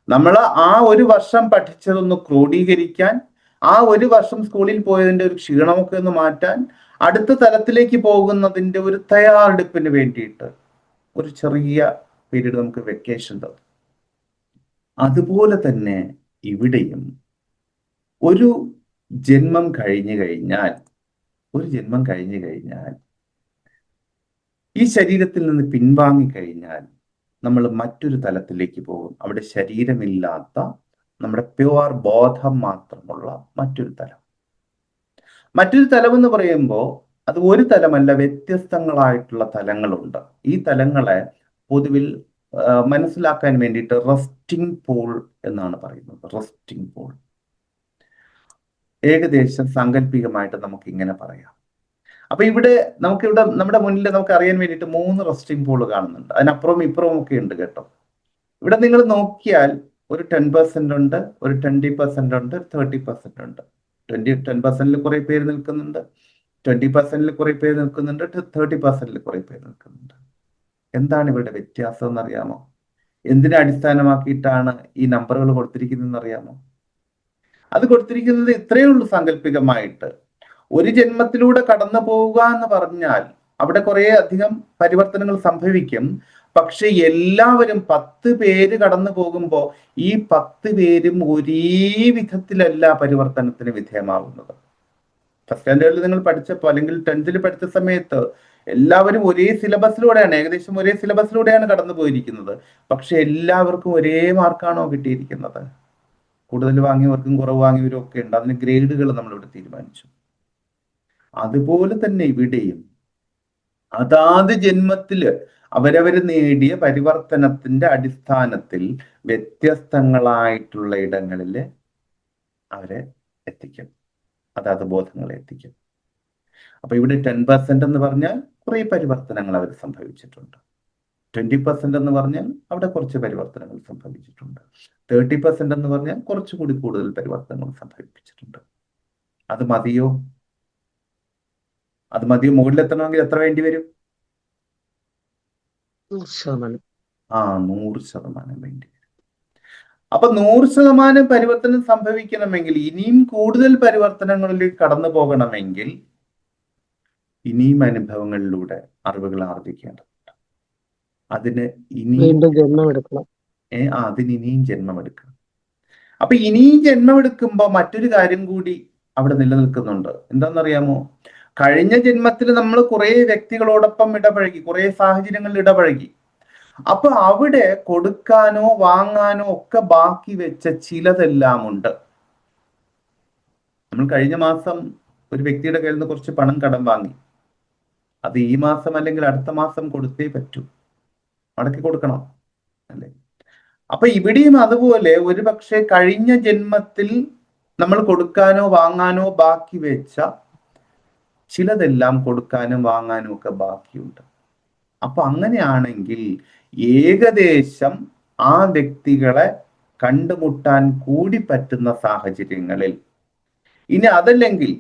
നമ്മൾ ആ ഒരു വർഷം പഠിച്ചതൊന്ന് ക്രോഡീകരിക്കാൻ, ആ ഒരു വർഷം സ്കൂളിൽ പോയതിന്റെ ഒരു ക്ഷീണമൊക്കെ ഒന്ന് മാറ്റാൻ, അടുത്ത തലത്തിലേക്ക് പോകുന്നതിന്റെ ഒരു തയ്യാറെടുപ്പിന് വേണ്ടിയിട്ട് ഒരു ചെറിയ പീരീഡ് നമുക്ക് വെക്കേഷൻ തന്നു. അതുപോലെ തന്നെ ഇവിടെയും ഒരു ജന്മം കഴിഞ്ഞു കഴിഞ്ഞാൽ ഈ ശരീരത്തിൽ നിന്ന് പിൻവാങ്ങിക്കഴിഞ്ഞാൽ നമ്മൾ മറ്റൊരു തലത്തിലേക്ക് പോകും. അവിടെ ശരീരമില്ലാത്ത നമ്മുടെ പ്യുവർ ബോധം മാത്രമുള്ള മറ്റൊരു തലം എന്ന് പറയുമ്പോൾ അത് ഒരു തലമല്ല, വ്യത്യസ്തങ്ങളായിട്ടുള്ള തലങ്ങളുണ്ട്. ഈ തലങ്ങളെ പൊതുവിൽ മനസ്സിലാക്കാൻ വേണ്ടിയിട്ട് റെസ്റ്റിംഗ് പൂൾ എന്നാണ് പറയുന്നത്. റെസ്റ്റിംഗ് പൂൾ ഏകദേശം സാങ്കല്പികമായിട്ട് നമുക്ക് ഇങ്ങനെ പറയാം. അപ്പൊ ഇവിടെ നമ്മുടെ മുന്നിൽ നമുക്ക് അറിയാൻ വേണ്ടിയിട്ട് 3 റെസ്റ്റിംഗ് പൂൾ കാണുന്നുണ്ട്. അതിനപ്പുറവും ഇപ്പുറവും ഒക്കെ ഉണ്ട് കേട്ടോ. ഇവിടെ നിങ്ങൾ നോക്കിയാൽ ഒരു 10% ഉണ്ട്, ഒരു 20% ഉണ്ട്, 30% ഉണ്ട്. 10%-ൽ കുറെ പേര് നിൽക്കുന്നുണ്ട്, 20%-ൽ കുറെ പേര് നിൽക്കുന്നുണ്ട്, 30%-ൽ കുറെ പേര് നിൽക്കുന്നുണ്ട്. എന്താണ് ഇവരുടെ വ്യത്യാസം എന്നറിയാമോ? എന്തിനെ അടിസ്ഥാനമാക്കിയിട്ടാണ് ഈ നമ്പറുകൾ കൊടുത്തിരിക്കുന്നതെന്ന് അറിയാമോ? അത് കൊടുത്തിരിക്കുന്നത് ഇത്രയേ ഉള്ളൂ സാങ്കല്പികമായിട്ട്. ഒരു ജന്മത്തിലൂടെ കടന്നു പോവുക എന്ന് പറഞ്ഞാൽ അവിടെ കുറെ അധികം പരിവർത്തനങ്ങൾ സംഭവിക്കും. പക്ഷെ എല്ലാവരും 10 പേര് കടന്നു പോകുമ്പോൾ ഈ 10 പേരും ഒരേ വിധത്തിലല്ല പരിവർത്തനത്തിന് വിധേയമാവുന്നത്. ഫസ്റ്റ് സ്റ്റാൻഡേർഡിൽ നിങ്ങൾ പഠിച്ചപ്പോൾ അല്ലെങ്കിൽ 10th പഠിച്ച സമയത്ത് എല്ലാവരും ഒരേ സിലബസിലൂടെയാണ്, ഏകദേശം ഒരേ സിലബസിലൂടെയാണ് കടന്നു പോയിരിക്കുന്നത്. പക്ഷെ എല്ലാവർക്കും ഒരേ മാർക്കാണോ കിട്ടിയിരിക്കുന്നത്? കൂടുതൽ വാങ്ങിയവർക്കും കുറവ് വാങ്ങിയവരും ഒക്കെ ഉണ്ട്. അതിന് ഗ്രേഡുകൾ നമ്മളിവിടെ തീരുമാനിച്ചു. അതുപോലെ തന്നെ ഇവിടെയും അതാത് ജന്മത്തില് അവരവര് നേടിയ പരിവർത്തനത്തിന്റെ അടിസ്ഥാനത്തിൽ വ്യത്യസ്തങ്ങളായിട്ടുള്ള ഇടങ്ങളിൽ അവരെ എത്തിക്കും, അതാത് ബോധങ്ങളെ എത്തിക്കും. അപ്പൊ ഇവിടെ 10% എന്ന് പറഞ്ഞാൽ കുറെ പരിവർത്തനങ്ങൾ അവർ സംഭവിച്ചിട്ടുണ്ട്. 20% എന്ന് പറഞ്ഞാൽ അവിടെ കുറച്ച് പരിവർത്തനങ്ങൾ സംഭവിച്ചിട്ടുണ്ട്. 30% എന്ന് പറഞ്ഞാൽ കുറച്ചുകൂടി കൂടുതൽ പരിവർത്തനങ്ങൾ സംഭവിച്ചിട്ടുണ്ട്. അത് മതിയോ? മുകളിലെത്തണമെങ്കിൽ എത്ര വേണ്ടി വരും? 100% വേണ്ടി വരും. അപ്പൊ 100% പരിവർത്തനം സംഭവിക്കണമെങ്കിൽ, ഇനിയും കൂടുതൽ പരിവർത്തനങ്ങളിലേക്ക് കടന്നു പോകണമെങ്കിൽ ഇനിയും അനുഭവങ്ങളിലൂടെ അറിവുകൾ ആർജിക്കേണ്ടതുണ്ട്. അതിന് ഇനിയും ജന്മമെടുക്കണം. അപ്പൊ ഇനിയും ജന്മമെടുക്കുമ്പോ മറ്റൊരു കാര്യം കൂടി അവിടെ നിലനിൽക്കുന്നുണ്ട്. എന്താണെന്നറിയാമോ? കഴിഞ്ഞ ജന്മത്തിൽ നമ്മൾ കുറെ വ്യക്തികളോടൊപ്പം ഇടപഴകി, കുറെ സാഹചര്യങ്ങളിൽ ഇടപഴകി. അപ്പൊ അവിടെ കൊടുക്കാനോ വാങ്ങാനോ ഒക്കെ ബാക്കി വെച്ച ചിലതെല്ലാം ഉണ്ട്. നമ്മൾ കഴിഞ്ഞ മാസം ഒരു വ്യക്തിയുടെ കയ്യിൽ നിന്ന് കുറച്ച് പണം കടം വാങ്ങി. അത് ഈ മാസം അല്ലെങ്കിൽ അടുത്ത മാസം കൊടുത്തേ പറ്റൂ, മടക്കി കൊടുക്കണം അല്ലേ? അപ്പൊ ഇവിടെയും അതുപോലെ ഒരു പക്ഷെ കഴിഞ്ഞ ജന്മത്തിൽ നമ്മൾ കൊടുക്കാനോ വാങ്ങാനോ ബാക്കി വെച്ച ചിലതെല്ലാം കൊടുക്കാനും വാങ്ങാനും ഒക്കെ ബാക്കിയുണ്ട്. അപ്പൊ അങ്ങനെയാണെങ്കിൽ ഏകദേശം ആ വ്യക്തികളെ കണ്ടുമുട്ടാൻ കൂടി പറ്റുന്ന സാഹചര്യങ്ങളിൽ, ഇനി അതല്ലെങ്കിൽ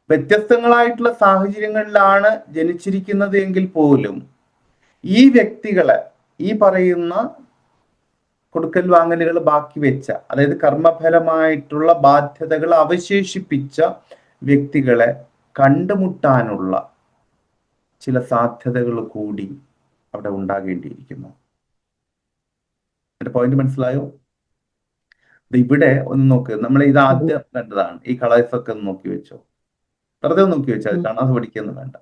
വ്യത്യസ്തങ്ങളായിട്ടുള്ള സാഹചര്യങ്ങളിലാണ് ജനിച്ചിരിക്കുന്നത് എങ്കിൽ പോലും ഈ വ്യക്തികളെ, ഈ പറയുന്ന കൊടുക്കൽ വാങ്ങലുകൾ ബാക്കി വെച്ച, അതായത് കർമ്മഫലമായിട്ടുള്ള ബാധ്യതകൾ അവശേഷിപ്പിച്ച വ്യക്തികളെ കണ്ടുമുട്ടാനുള്ള ചില സാധ്യതകൾ കൂടി അവിടെ ഉണ്ടാകേണ്ടിയിരിക്കുന്നു. എന്റെ പോയിന്റ് മനസ്സിലായോ? ഇവിടെ ഒന്ന് നോക്ക്, നമ്മൾ ഇത് ആദ്യം കണ്ടതാണ്. ഈ കളേഴ്സ് ഒക്കെ ഒന്ന് നോക്കി വെച്ചോ, വെറുതെ ഒന്ന് നോക്കി വെച്ചാൽ കാണാതെ പഠിക്കൊന്നും വേണ്ട.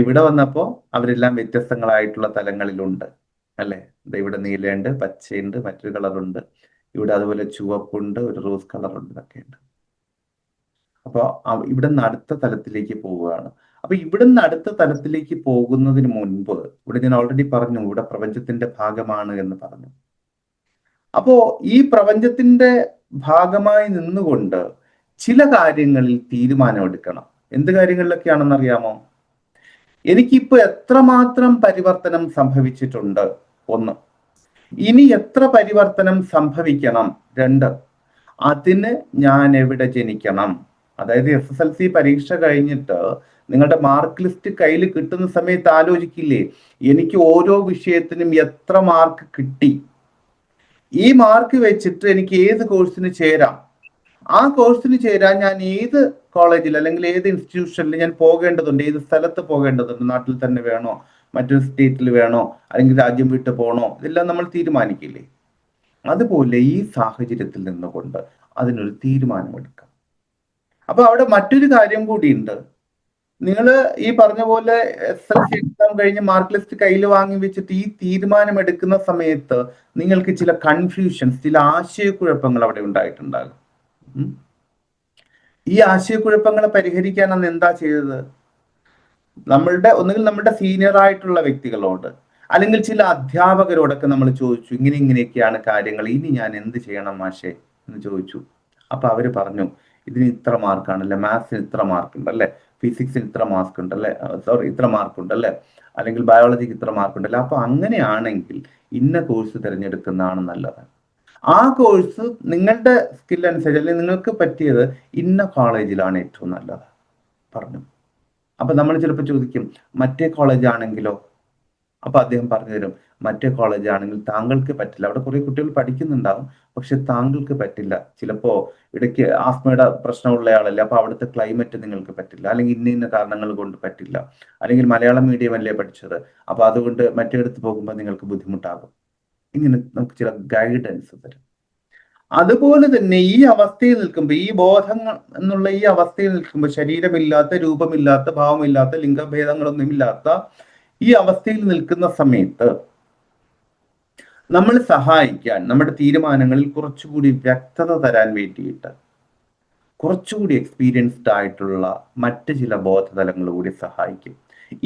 ഇവിടെ വന്നപ്പോ അവരെല്ലാം വ്യത്യസ്തങ്ങളായിട്ടുള്ള തലങ്ങളിലുണ്ട് അല്ലെ? ഇവിടെ നീലയുണ്ട്, പച്ചയുണ്ട്, മറ്റൊരു കളറുണ്ട്, ഇവിടെ അതുപോലെ ചുവപ്പുണ്ട്, ഒരു റോസ് കളറുണ്ട്, ഇതൊക്കെ ഉണ്ട്. അപ്പൊ ഇവിടെ നിന്ന് അടുത്ത തലത്തിലേക്ക് പോവുകയാണ്. അപ്പൊ ഇവിടെ നിന്ന് അടുത്ത തലത്തിലേക്ക് പോകുന്നതിന് മുൻപ് ഇവിടെ ഞാൻ ഓൾറെഡി പറഞ്ഞു, ഇവിടെ പ്രപഞ്ചത്തിന്റെ ഭാഗമാണ് എന്ന് പറഞ്ഞു. അപ്പോ ഈ പ്രപഞ്ചത്തിന്റെ ഭാഗമായി നിന്നുകൊണ്ട് ചില കാര്യങ്ങളിൽ തീരുമാനമെടുക്കണം. എന്ത് കാര്യങ്ങളിലൊക്കെയാണെന്ന് അറിയാമോ? എനിക്കിപ്പോ എത്രമാത്രം പരിവർത്തനം സംഭവിച്ചിട്ടുണ്ട്, 1. ഇനി എത്ര പരിവർത്തനം സംഭവിക്കണം, 2. അതിന് ഞാൻ എവിടെ ജനിക്കണം? അതായത് SSLC പരീക്ഷ കഴിഞ്ഞിട്ട് നിങ്ങളുടെ മാർക്ക് ലിസ്റ്റ് കയ്യിൽ കിട്ടുന്ന സമയത്ത് ആലോചിക്കില്ലേ, എനിക്ക് ഓരോ വിഷയത്തിനും എത്ര മാർക്ക് കിട്ടി, ഈ മാർക്ക് വെച്ചിട്ട് എനിക്ക് ഏത് കോഴ്സിന് ചേരാം, ആ കോഴ്സിന് ചേരാൻ ഞാൻ ഏത് കോളേജിൽ അല്ലെങ്കിൽ ഏത് ഇൻസ്റ്റിറ്റ്യൂഷനിൽ ഞാൻ പോകേണ്ടതുണ്ട്, ഏത് സ്ഥലത്ത് പോകേണ്ടതുണ്ട്, നാട്ടിൽ തന്നെ വേണോ, മറ്റൊരു സ്റ്റേറ്റിൽ വേണോ, അല്ലെങ്കിൽ രാജ്യം വിട്ടു പോകണോ, ഇതെല്ലാം നമ്മൾ തീരുമാനിക്കില്ലേ? അതുപോലെ ഈ സാഹചര്യത്തിൽ നിന്നുകൊണ്ട് അതിനൊരു തീരുമാനമെടുക്കാം. അപ്പൊ അവിടെ മറ്റൊരു കാര്യം കൂടിയുണ്ട്. നിങ്ങൾ ഈ പറഞ്ഞ പോലെ SSLC എക്സാം കഴിഞ്ഞ് മാർക്ക് ലിസ്റ്റ് കയ്യിൽ വാങ്ങി വെച്ചിട്ട് ഈ തീരുമാനം എടുക്കുന്ന സമയത്ത് നിങ്ങൾക്ക് ചില കൺഫ്യൂഷൻസ്, ചില ആശയക്കുഴപ്പങ്ങൾ അവിടെ ഉണ്ടായിട്ടുണ്ടാകും. ഈ ആശയക്കുഴപ്പങ്ങളെ പരിഹരിക്കാൻ അന്ന് എന്താ ചെയ്തത്? ഒന്നുകിൽ നമ്മളുടെ സീനിയർ ആയിട്ടുള്ള വ്യക്തികളോട് അല്ലെങ്കിൽ ചില അധ്യാപകരോടൊക്കെ നമ്മൾ ചോദിച്ചു, ഇങ്ങനെയൊക്കെയാണ് കാര്യങ്ങൾ, ഇനി ഞാൻ എന്ത് ചെയ്യണം മാഷേ എന്ന് ചോദിച്ചു. അപ്പൊ അവര് പറഞ്ഞു, ഇതിന് ഇത്ര മാർക്കാണല്ലേ, മാത്സിന് ഇത്ര മാർക്ക് ഉണ്ടല്ലേ, ഫിസിക്സിന് ഇത്ര മാർക്ക് ഉണ്ടല്ലേ, ഇത്ര മാർക്ക് ഉണ്ടല്ലേ, അല്ലെങ്കിൽ ബയോളജിക്ക് ഇത്ര മാർക്ക് ഉണ്ടല്ലേ, അപ്പൊ അങ്ങനെയാണെങ്കിൽ ഇന്ന കോഴ്സ് തിരഞ്ഞെടുക്കുന്നതാണ് നല്ലത്. ആ കോഴ്സ് നിങ്ങളുടെ സ്കിൽ അനുസരിച്ച് അല്ലെങ്കിൽ നിങ്ങൾക്ക് പറ്റിയത് ഇന്ന കോളേജിലാണ് ഏറ്റവും നല്ലത് പറഞ്ഞു. അപ്പൊ നമ്മൾ ചിലപ്പോൾ ചോദിക്കും, മറ്റേ കോളേജ് ആണെങ്കിലോ? അപ്പൊ അദ്ദേഹം പറഞ്ഞു തരും, മറ്റേ കോളേജ് ആണെങ്കിൽ താങ്കൾക്ക് പറ്റില്ല, അവിടെ കുറെ കുട്ടികൾ പഠിക്കുന്നുണ്ടാവും, പക്ഷെ താങ്കൾക്ക് പറ്റില്ല. ചിലപ്പോ ഇടയ്ക്ക് ആസ്മയുടെ പ്രശ്നമുള്ള ആളല്ലേ, അപ്പൊ അവിടുത്തെ ക്ലൈമറ്റ് നിങ്ങൾക്ക് പറ്റില്ല, അല്ലെങ്കിൽ ഇന്ന ഇന്ന കാരണങ്ങൾ കൊണ്ട് പറ്റില്ല, അല്ലെങ്കിൽ മലയാളം മീഡിയം അല്ലേ പഠിച്ചത്, അപ്പൊ അതുകൊണ്ട് മറ്റേടത്ത് പോകുമ്പോൾ നിങ്ങൾക്ക് ബുദ്ധിമുട്ടാകും. ഇങ്ങനെ നമുക്ക് ചില ഗൈഡൻസ് തരും. അതുപോലെ തന്നെ ഈ അവസ്ഥയിൽ നിൽക്കുമ്പോൾ, ഈ ബോധങ്ങൾ എന്നുള്ള ഈ അവസ്ഥയിൽ നിൽക്കുമ്പോൾ, ശരീരമില്ലാത്ത, രൂപമില്ലാത്ത, ഭാവമില്ലാത്ത, ലിംഗഭേദങ്ങളൊന്നുമില്ലാത്ത ഈ അവസ്ഥയിൽ നിൽക്കുന്ന സമയത്ത് നമ്മൾ സഹായിക്കാൻ, നമ്മുടെ തീരുമാനങ്ങളിൽ കുറച്ചുകൂടി വ്യക്തത തരാൻ വേണ്ടിയിട്ട് കുറച്ചുകൂടി എക്സ്പീരിയൻസ്ഡ് ആയിട്ടുള്ള മറ്റ് ചില ബോധതലങ്ങൾ കൂടി സഹായിക്കും.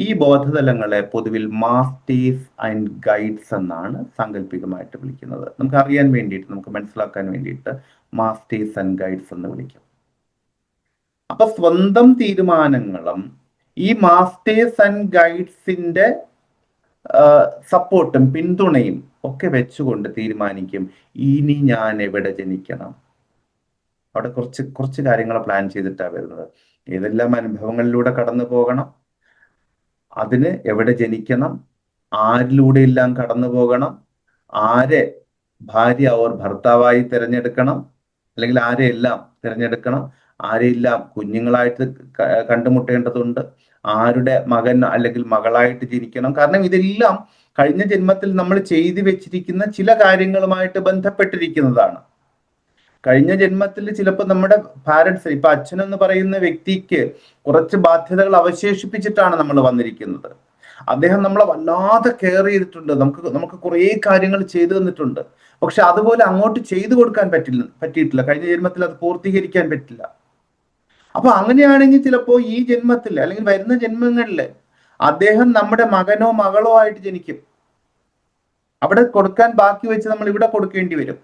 ഈ ബോധതലങ്ങളെ പൊതുവിൽ മാസ്റ്റേഴ്സ് ആൻഡ് ഗൈഡ്സ് എന്നാണ് സാങ്കല്പികമായിട്ട് വിളിക്കുന്നത്. നമുക്ക് അറിയാൻ വേണ്ടിയിട്ട്, നമുക്ക് മനസ്സിലാക്കാൻ വേണ്ടിയിട്ട് മാസ്റ്റേഴ്സ് ആൻഡ് ഗൈഡ്സ് എന്ന് വിളിക്കും. അപ്പൊ സ്വന്തം തീരുമാനങ്ങളും ഈ മാസ്റ്റേഴ്സ് ആൻഡ് ഗൈഡ്സിന്റെ സപ്പോർട്ടും പിന്തുണയും ഒക്കെ വെച്ചുകൊണ്ട് തീരുമാനിക്കും, ഇനി ഞാൻ എവിടെ ജനിക്കണം. അവിടെ കുറച്ച് കാര്യങ്ങൾ പ്ലാൻ ചെയ്തിട്ടാണ് വരുന്നത്. ഏതെല്ലാം അനുഭവങ്ങളിലൂടെ കടന്നു പോകണം, അതിന് എവിടെ ജനിക്കണം, ആരിലൂടെ എല്ലാം കടന്നു പോകണം, ആരെ ഭാര്യ ഓർ ഭർത്താവായി തിരഞ്ഞെടുക്കണം, അല്ലെങ്കിൽ ആരെയെല്ലാം തിരഞ്ഞെടുക്കണം, ആരെയെല്ലാം കുഞ്ഞുങ്ങളായിട്ട് കണ്ടുമുട്ടേണ്ടതുണ്ട്, ആരുടെ മകൻ അല്ലെങ്കിൽ മകളായിട്ട് ജനിക്കണം. കാരണം ഇതെല്ലാം കഴിഞ്ഞ ജന്മത്തിൽ നമ്മൾ ചെയ്തു വെച്ചിരിക്കുന്ന ചില കാര്യങ്ങളുമായിട്ട് ബന്ധപ്പെട്ടിരിക്കുന്നതാണ്. കഴിഞ്ഞ ജന്മത്തിൽ ചിലപ്പോൾ നമ്മുടെ പാരൻസ്, ഇപ്പൊ അച്ഛനെന്ന് പറയുന്ന വ്യക്തിക്ക് കുറച്ച് ബാധ്യതകൾ അവശേഷിപ്പിച്ചിട്ടാണ് നമ്മൾ വന്നിരിക്കുന്നത്. അദ്ദേഹം നമ്മളെ വല്ലാതെ കെയർ ചെയ്തിട്ടുണ്ട്, നമുക്ക് കുറേ കാര്യങ്ങൾ ചെയ്തു തന്നിട്ടുണ്ട്. പക്ഷെ അതുപോലെ അങ്ങോട്ട് ചെയ്തു കൊടുക്കാൻ പറ്റിയിട്ടില്ല. കഴിഞ്ഞ ജന്മത്തിൽ അത് പൂർത്തീകരിക്കാൻ പറ്റില്ല. അപ്പൊ അങ്ങനെയാണെങ്കിൽ ചിലപ്പോ ഈ ജന്മത്തിൽ അല്ലെങ്കിൽ വരുന്ന ജന്മങ്ങളിൽ അദ്ദേഹം നമ്മുടെ മകനോ മകളോ ആയിട്ട് ജനിക്കും. അവിടെ കൊടുക്കാൻ ബാക്കി വെച്ച് നമ്മൾ ഇവിടെ കൊടുക്കേണ്ടി വരും.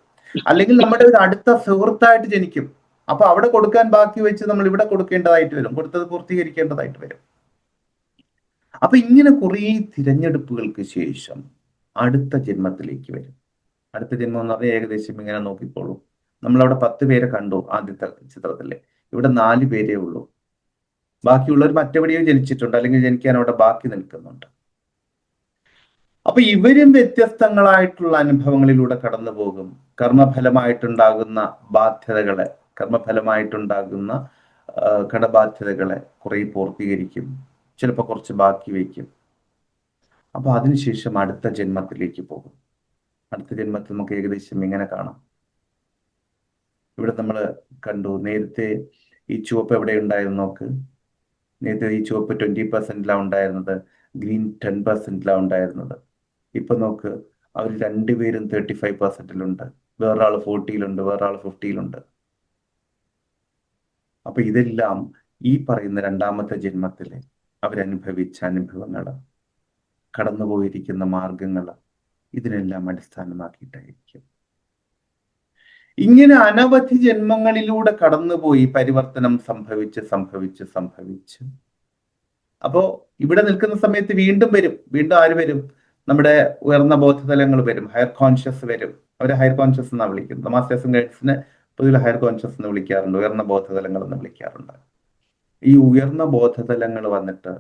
അല്ലെങ്കിൽ നമ്മുടെ ഒരു അടുത്ത സുഹൃത്തായിട്ട് ജനിക്കും. അപ്പൊ അവിടെ കൊടുക്കാൻ ബാക്കി വെച്ച് നമ്മൾ ഇവിടെ കൊടുക്കേണ്ടതായിട്ട് വരും, കൊടുത്തത് പൂർത്തീകരിക്കേണ്ടതായിട്ട് വരും. അപ്പൊ ഇങ്ങനെ കുറേ തിരഞ്ഞെടുപ്പുകൾക്ക് ശേഷം അടുത്ത ജന്മത്തിലേക്ക് വരും. അടുത്ത ജന്മം എന്ന് പറഞ്ഞാൽ ഏകദേശം ഇങ്ങനെ നോക്കിക്കോളൂ. നമ്മളവിടെ 10 പേരെ കണ്ടു ആദ്യത്തെ ചിത്രത്തിലെ, ഇവിടെ 4 പേരേ ഉള്ളൂ. ബാക്കിയുള്ളവർ മറ്റെവിടെയോ ജനിച്ചിട്ടുണ്ട്, അല്ലെങ്കിൽ ജനിക്കാൻ അവിടെ ബാക്കി നിൽക്കുന്നുണ്ട്. അപ്പൊ ഇവരും വ്യത്യസ്തങ്ങളായിട്ടുള്ള അനുഭവങ്ങളിലൂടെ കടന്നു പോകും. കർമ്മഫലമായിട്ടുണ്ടാകുന്ന ബാധ്യതകളെ, കർമ്മഫലമായിട്ടുണ്ടാകുന്ന കടബാധ്യതകളെ കുറെ പൂർത്തീകരിക്കും, ചിലപ്പോൾ കുറച്ച് ബാക്കി വയ്ക്കും. അപ്പൊ അതിനുശേഷം അടുത്ത ജന്മത്തിലേക്ക് പോകും. അടുത്ത ജന്മത്തിൽ നമുക്ക് ഏകദേശം ഇങ്ങനെ കാണാം. ഇവിടെ നമ്മൾ കണ്ടു, നേരത്തെ ഈ ചുവപ്പ് എവിടെ ഉണ്ടായിരുന്നു നോക്ക്. നേരത്തെ ഈ ചുവപ്പ് 20%ലാണ് ഉണ്ടായിരുന്നത്, ഗ്രീൻ 10%ലാണ് ഉണ്ടായിരുന്നത്. ഇപ്പൊ നോക്ക്, അവർ രണ്ടുപേരും 35%ലുണ്ട്, വേറൊരാൾ 40യിലുണ്ട്, വേറൊരാൾ 50യിലുണ്ട്. അപ്പൊ ഇതെല്ലാം ഈ പറയുന്ന രണ്ടാമത്തെ ജന്മത്തിലെ അവരനുഭവിച്ച അനുഭവങ്ങൾ, കടന്നുപോയിരിക്കുന്ന മാർഗങ്ങൾ, ഇതിനെല്ലാം അടിസ്ഥാനമാക്കിയിട്ടായിരിക്കും. ഇങ്ങനെ അനവധി ജന്മങ്ങളിലൂടെ കടന്നുപോയി പരിവർത്തനം സംഭവിച്ച് അപ്പോ ഇവിടെ നിൽക്കുന്ന സമയത്ത് വീണ്ടും ആര് വരും? നമ്മുടെ ഉയർന്ന ബോധതലങ്ങൾ വരും, ഹയർ കോൺഷ്യസ് വരും. അവരെ ഹയർ കോൺഷ്യസ് എന്നാണ് വിളിക്കുന്നത്. മാസ്റ്റേഴ്സും ഗൈഡ്സിനെ പൊതുവെ ഹയർ കോൺഷ്യസ് എന്ന് വിളിക്കാറുണ്ട്, ഉയർന്ന ബോധതലങ്ങൾ എന്ന് വിളിക്കാറുണ്ട്. ഈ ഉയർന്ന ബോധതലങ്ങൾ വന്നിട്ട്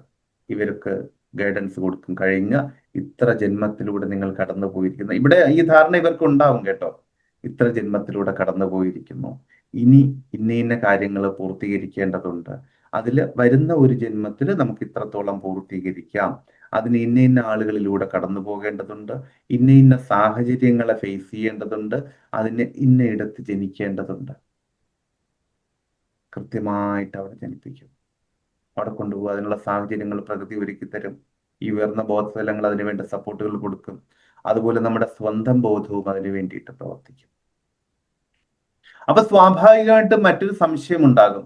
ഇവർക്ക് ഗൈഡൻസ് കൊടുക്കും. കഴിഞ്ഞ ഇത്ര ജന്മത്തിലൂടെ നിങ്ങൾ കടന്നു പോയിരിക്കുന്നു, ഇവിടെ ഈ ധാരണ ഇവർക്ക് ഉണ്ടാവും കേട്ടോ, ഇത്ര ജന്മത്തിലൂടെ കടന്നു പോയിരിക്കുന്നു, ഇനി ഇന്ന കാര്യങ്ങൾ പൂർത്തീകരിക്കേണ്ടതുണ്ട്, അതിൽ വരുന്ന ഒരു ജന്മത്തിൽ നമുക്ക് ഇത്രത്തോളം പൂർത്തീകരിക്കാം, അതിന് ഇന്ന ആളുകളിലൂടെ കടന്നു പോകേണ്ടതുണ്ട്, ഇന്ന സാഹചര്യങ്ങളെ ഫേസ് ചെയ്യേണ്ടതുണ്ട്, അതിന് ഇന്നയിടത്ത് ജനിക്കേണ്ടതുണ്ട്. കൃത്യമായിട്ട് അവിടെ ജനിപ്പിക്കും, അവിടെ കൊണ്ടുപോകും. അതിനുള്ള സാഹചര്യങ്ങൾ പ്രകൃതി ഒരുക്കി തരും. ഈ ഉയർന്ന ബോധതലങ്ങൾ അതിനു വേണ്ട സപ്പോർട്ടുകൾ കൊടുക്കും. അതുപോലെ നമ്മുടെ സ്വന്തം ബോധവും അതിനു വേണ്ടിയിട്ട് പ്രവർത്തിക്കും. അപ്പൊ സ്വാഭാവികമായിട്ടും മറ്റൊരു സംശയം ഉണ്ടാകും,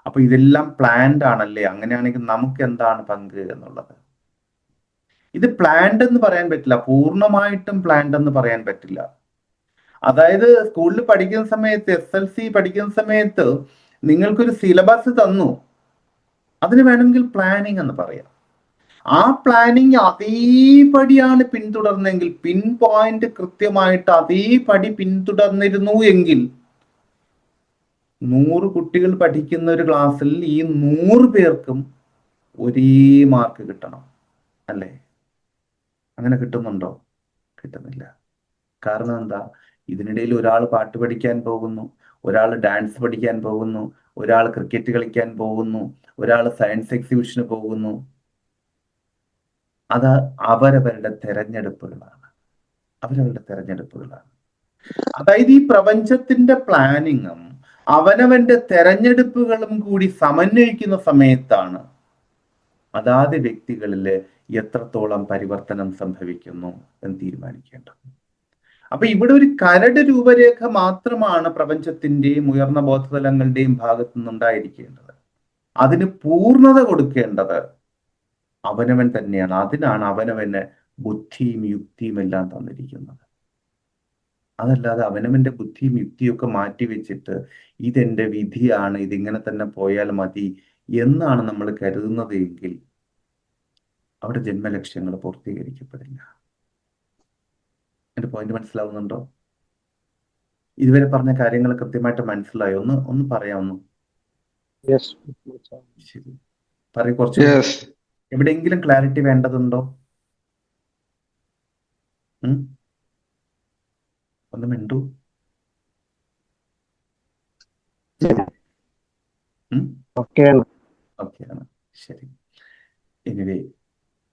അപ്പൊ ഇതെല്ലാം പ്ലാൻഡ് ആണല്ലേ, അങ്ങനെയാണെങ്കിൽ നമുക്ക് എന്താണ് പങ്ക് എന്നുള്ളത്. ഇത് പ്ലാൻഡ് എന്ന് പറയാൻ പറ്റില്ല, പൂർണ്ണമായിട്ടും പ്ലാൻഡ് എന്ന് പറയാൻ പറ്റില്ല. അതായത് സ്കൂളിൽ പഠിക്കുന്ന സമയത്ത്, SLC പഠിക്കുന്ന സമയത്ത് നിങ്ങൾക്കൊരു സിലബസ് തന്നു, അതിന് വേണമെങ്കിൽ പ്ലാനിങ് എന്ന് പറയാം. ആ പ്ലാനിങ് അതേപടിയാണ് പിന്തുടർന്നെങ്കിൽ, പിൻ പോയിന്റ് കൃത്യമായിട്ട് അതേപടി പിന്തുടർന്നിരുന്നു എങ്കിൽ 100 കുട്ടികൾ പഠിക്കുന്ന ഒരു ക്ലാസ്സിൽ ഈ 100 പേർക്കും ഒരേ മാർക്ക് കിട്ടണം, അല്ലേ? അങ്ങനെ കിട്ടുന്നുണ്ടോ? കിട്ടുന്നില്ല. കാരണം എന്താ? ഇതിനിടയിൽ ഒരാൾ പാട്ട് പഠിക്കാൻ പോകുന്നു, ഒരാൾ ഡാൻസ് പഠിക്കാൻ പോകുന്നു, ഒരാൾ ക്രിക്കറ്റ് കളിക്കാൻ പോകുന്നു, ഒരാൾ സയൻസ് എക്സിബിഷന് പോകുന്നു. അത് അവരവരുടെ തെരഞ്ഞെടുപ്പുകളാണ്. അവരവരുടെ തെരഞ്ഞെടുപ്പുകളാണ്. അതായത് ഈ പ്രപഞ്ചത്തിന്റെ പ്ലാനിങ്ങും അവനവന്റെ തെരഞ്ഞെടുപ്പുകളും കൂടി സമന്വയിക്കുന്ന സമയത്താണ് അതാത് വ്യക്തികളിൽ എത്രത്തോളം പരിവർത്തനം സംഭവിക്കുന്നു എന്ന് തീരുമാനിക്കേണ്ടത്. അപ്പൊ ഇവിടെ ഒരു കരട് രൂപരേഖ മാത്രമാണ് പ്രപഞ്ചത്തിന്റെയും ഉയർന്ന ബോധതലങ്ങളുടെയും ഭാഗത്തു നിന്നുണ്ടായിരിക്കേണ്ടത്. അതിന് പൂർണ്ണത കൊടുക്കേണ്ടത് അവനവൻ തന്നെയാണ്. അതിനാണ് അവനവന് ബുദ്ധിയും യുക്തിയും എല്ലാം തന്നിരിക്കുന്നത്. അതല്ലാതെ അവനവന്റെ ബുദ്ധിയും യുക്തിയും ഒക്കെ മാറ്റിവെച്ചിട്ട് ഇതെന്റെ വിധിയാണ്, ഇതിങ്ങനെ തന്നെ പോയാൽ മതി എന്നാണ് നമ്മൾ കരുതുന്നത് എങ്കിൽ അവിടെ ജന്മലക്ഷ്യങ്ങൾ പൂർത്തീകരിക്കപ്പെടില്ല. എന്റെ പോയിന്റ് മനസ്സിലാവുന്നുണ്ടോ? ഇതുവരെ പറഞ്ഞ കാര്യങ്ങൾ കൃത്യമായിട്ട് മനസ്സിലായോ? ഒന്ന് പറയാമോ? ശരി, പറയൂ. കുറച്ച് എവിടെയെങ്കിലും ക്ലാരിറ്റി വേണ്ടതുണ്ടോ? ഒന്ന് മിണ്ടു. ഓക്കെയാണ്. ശരി. എനിവേ,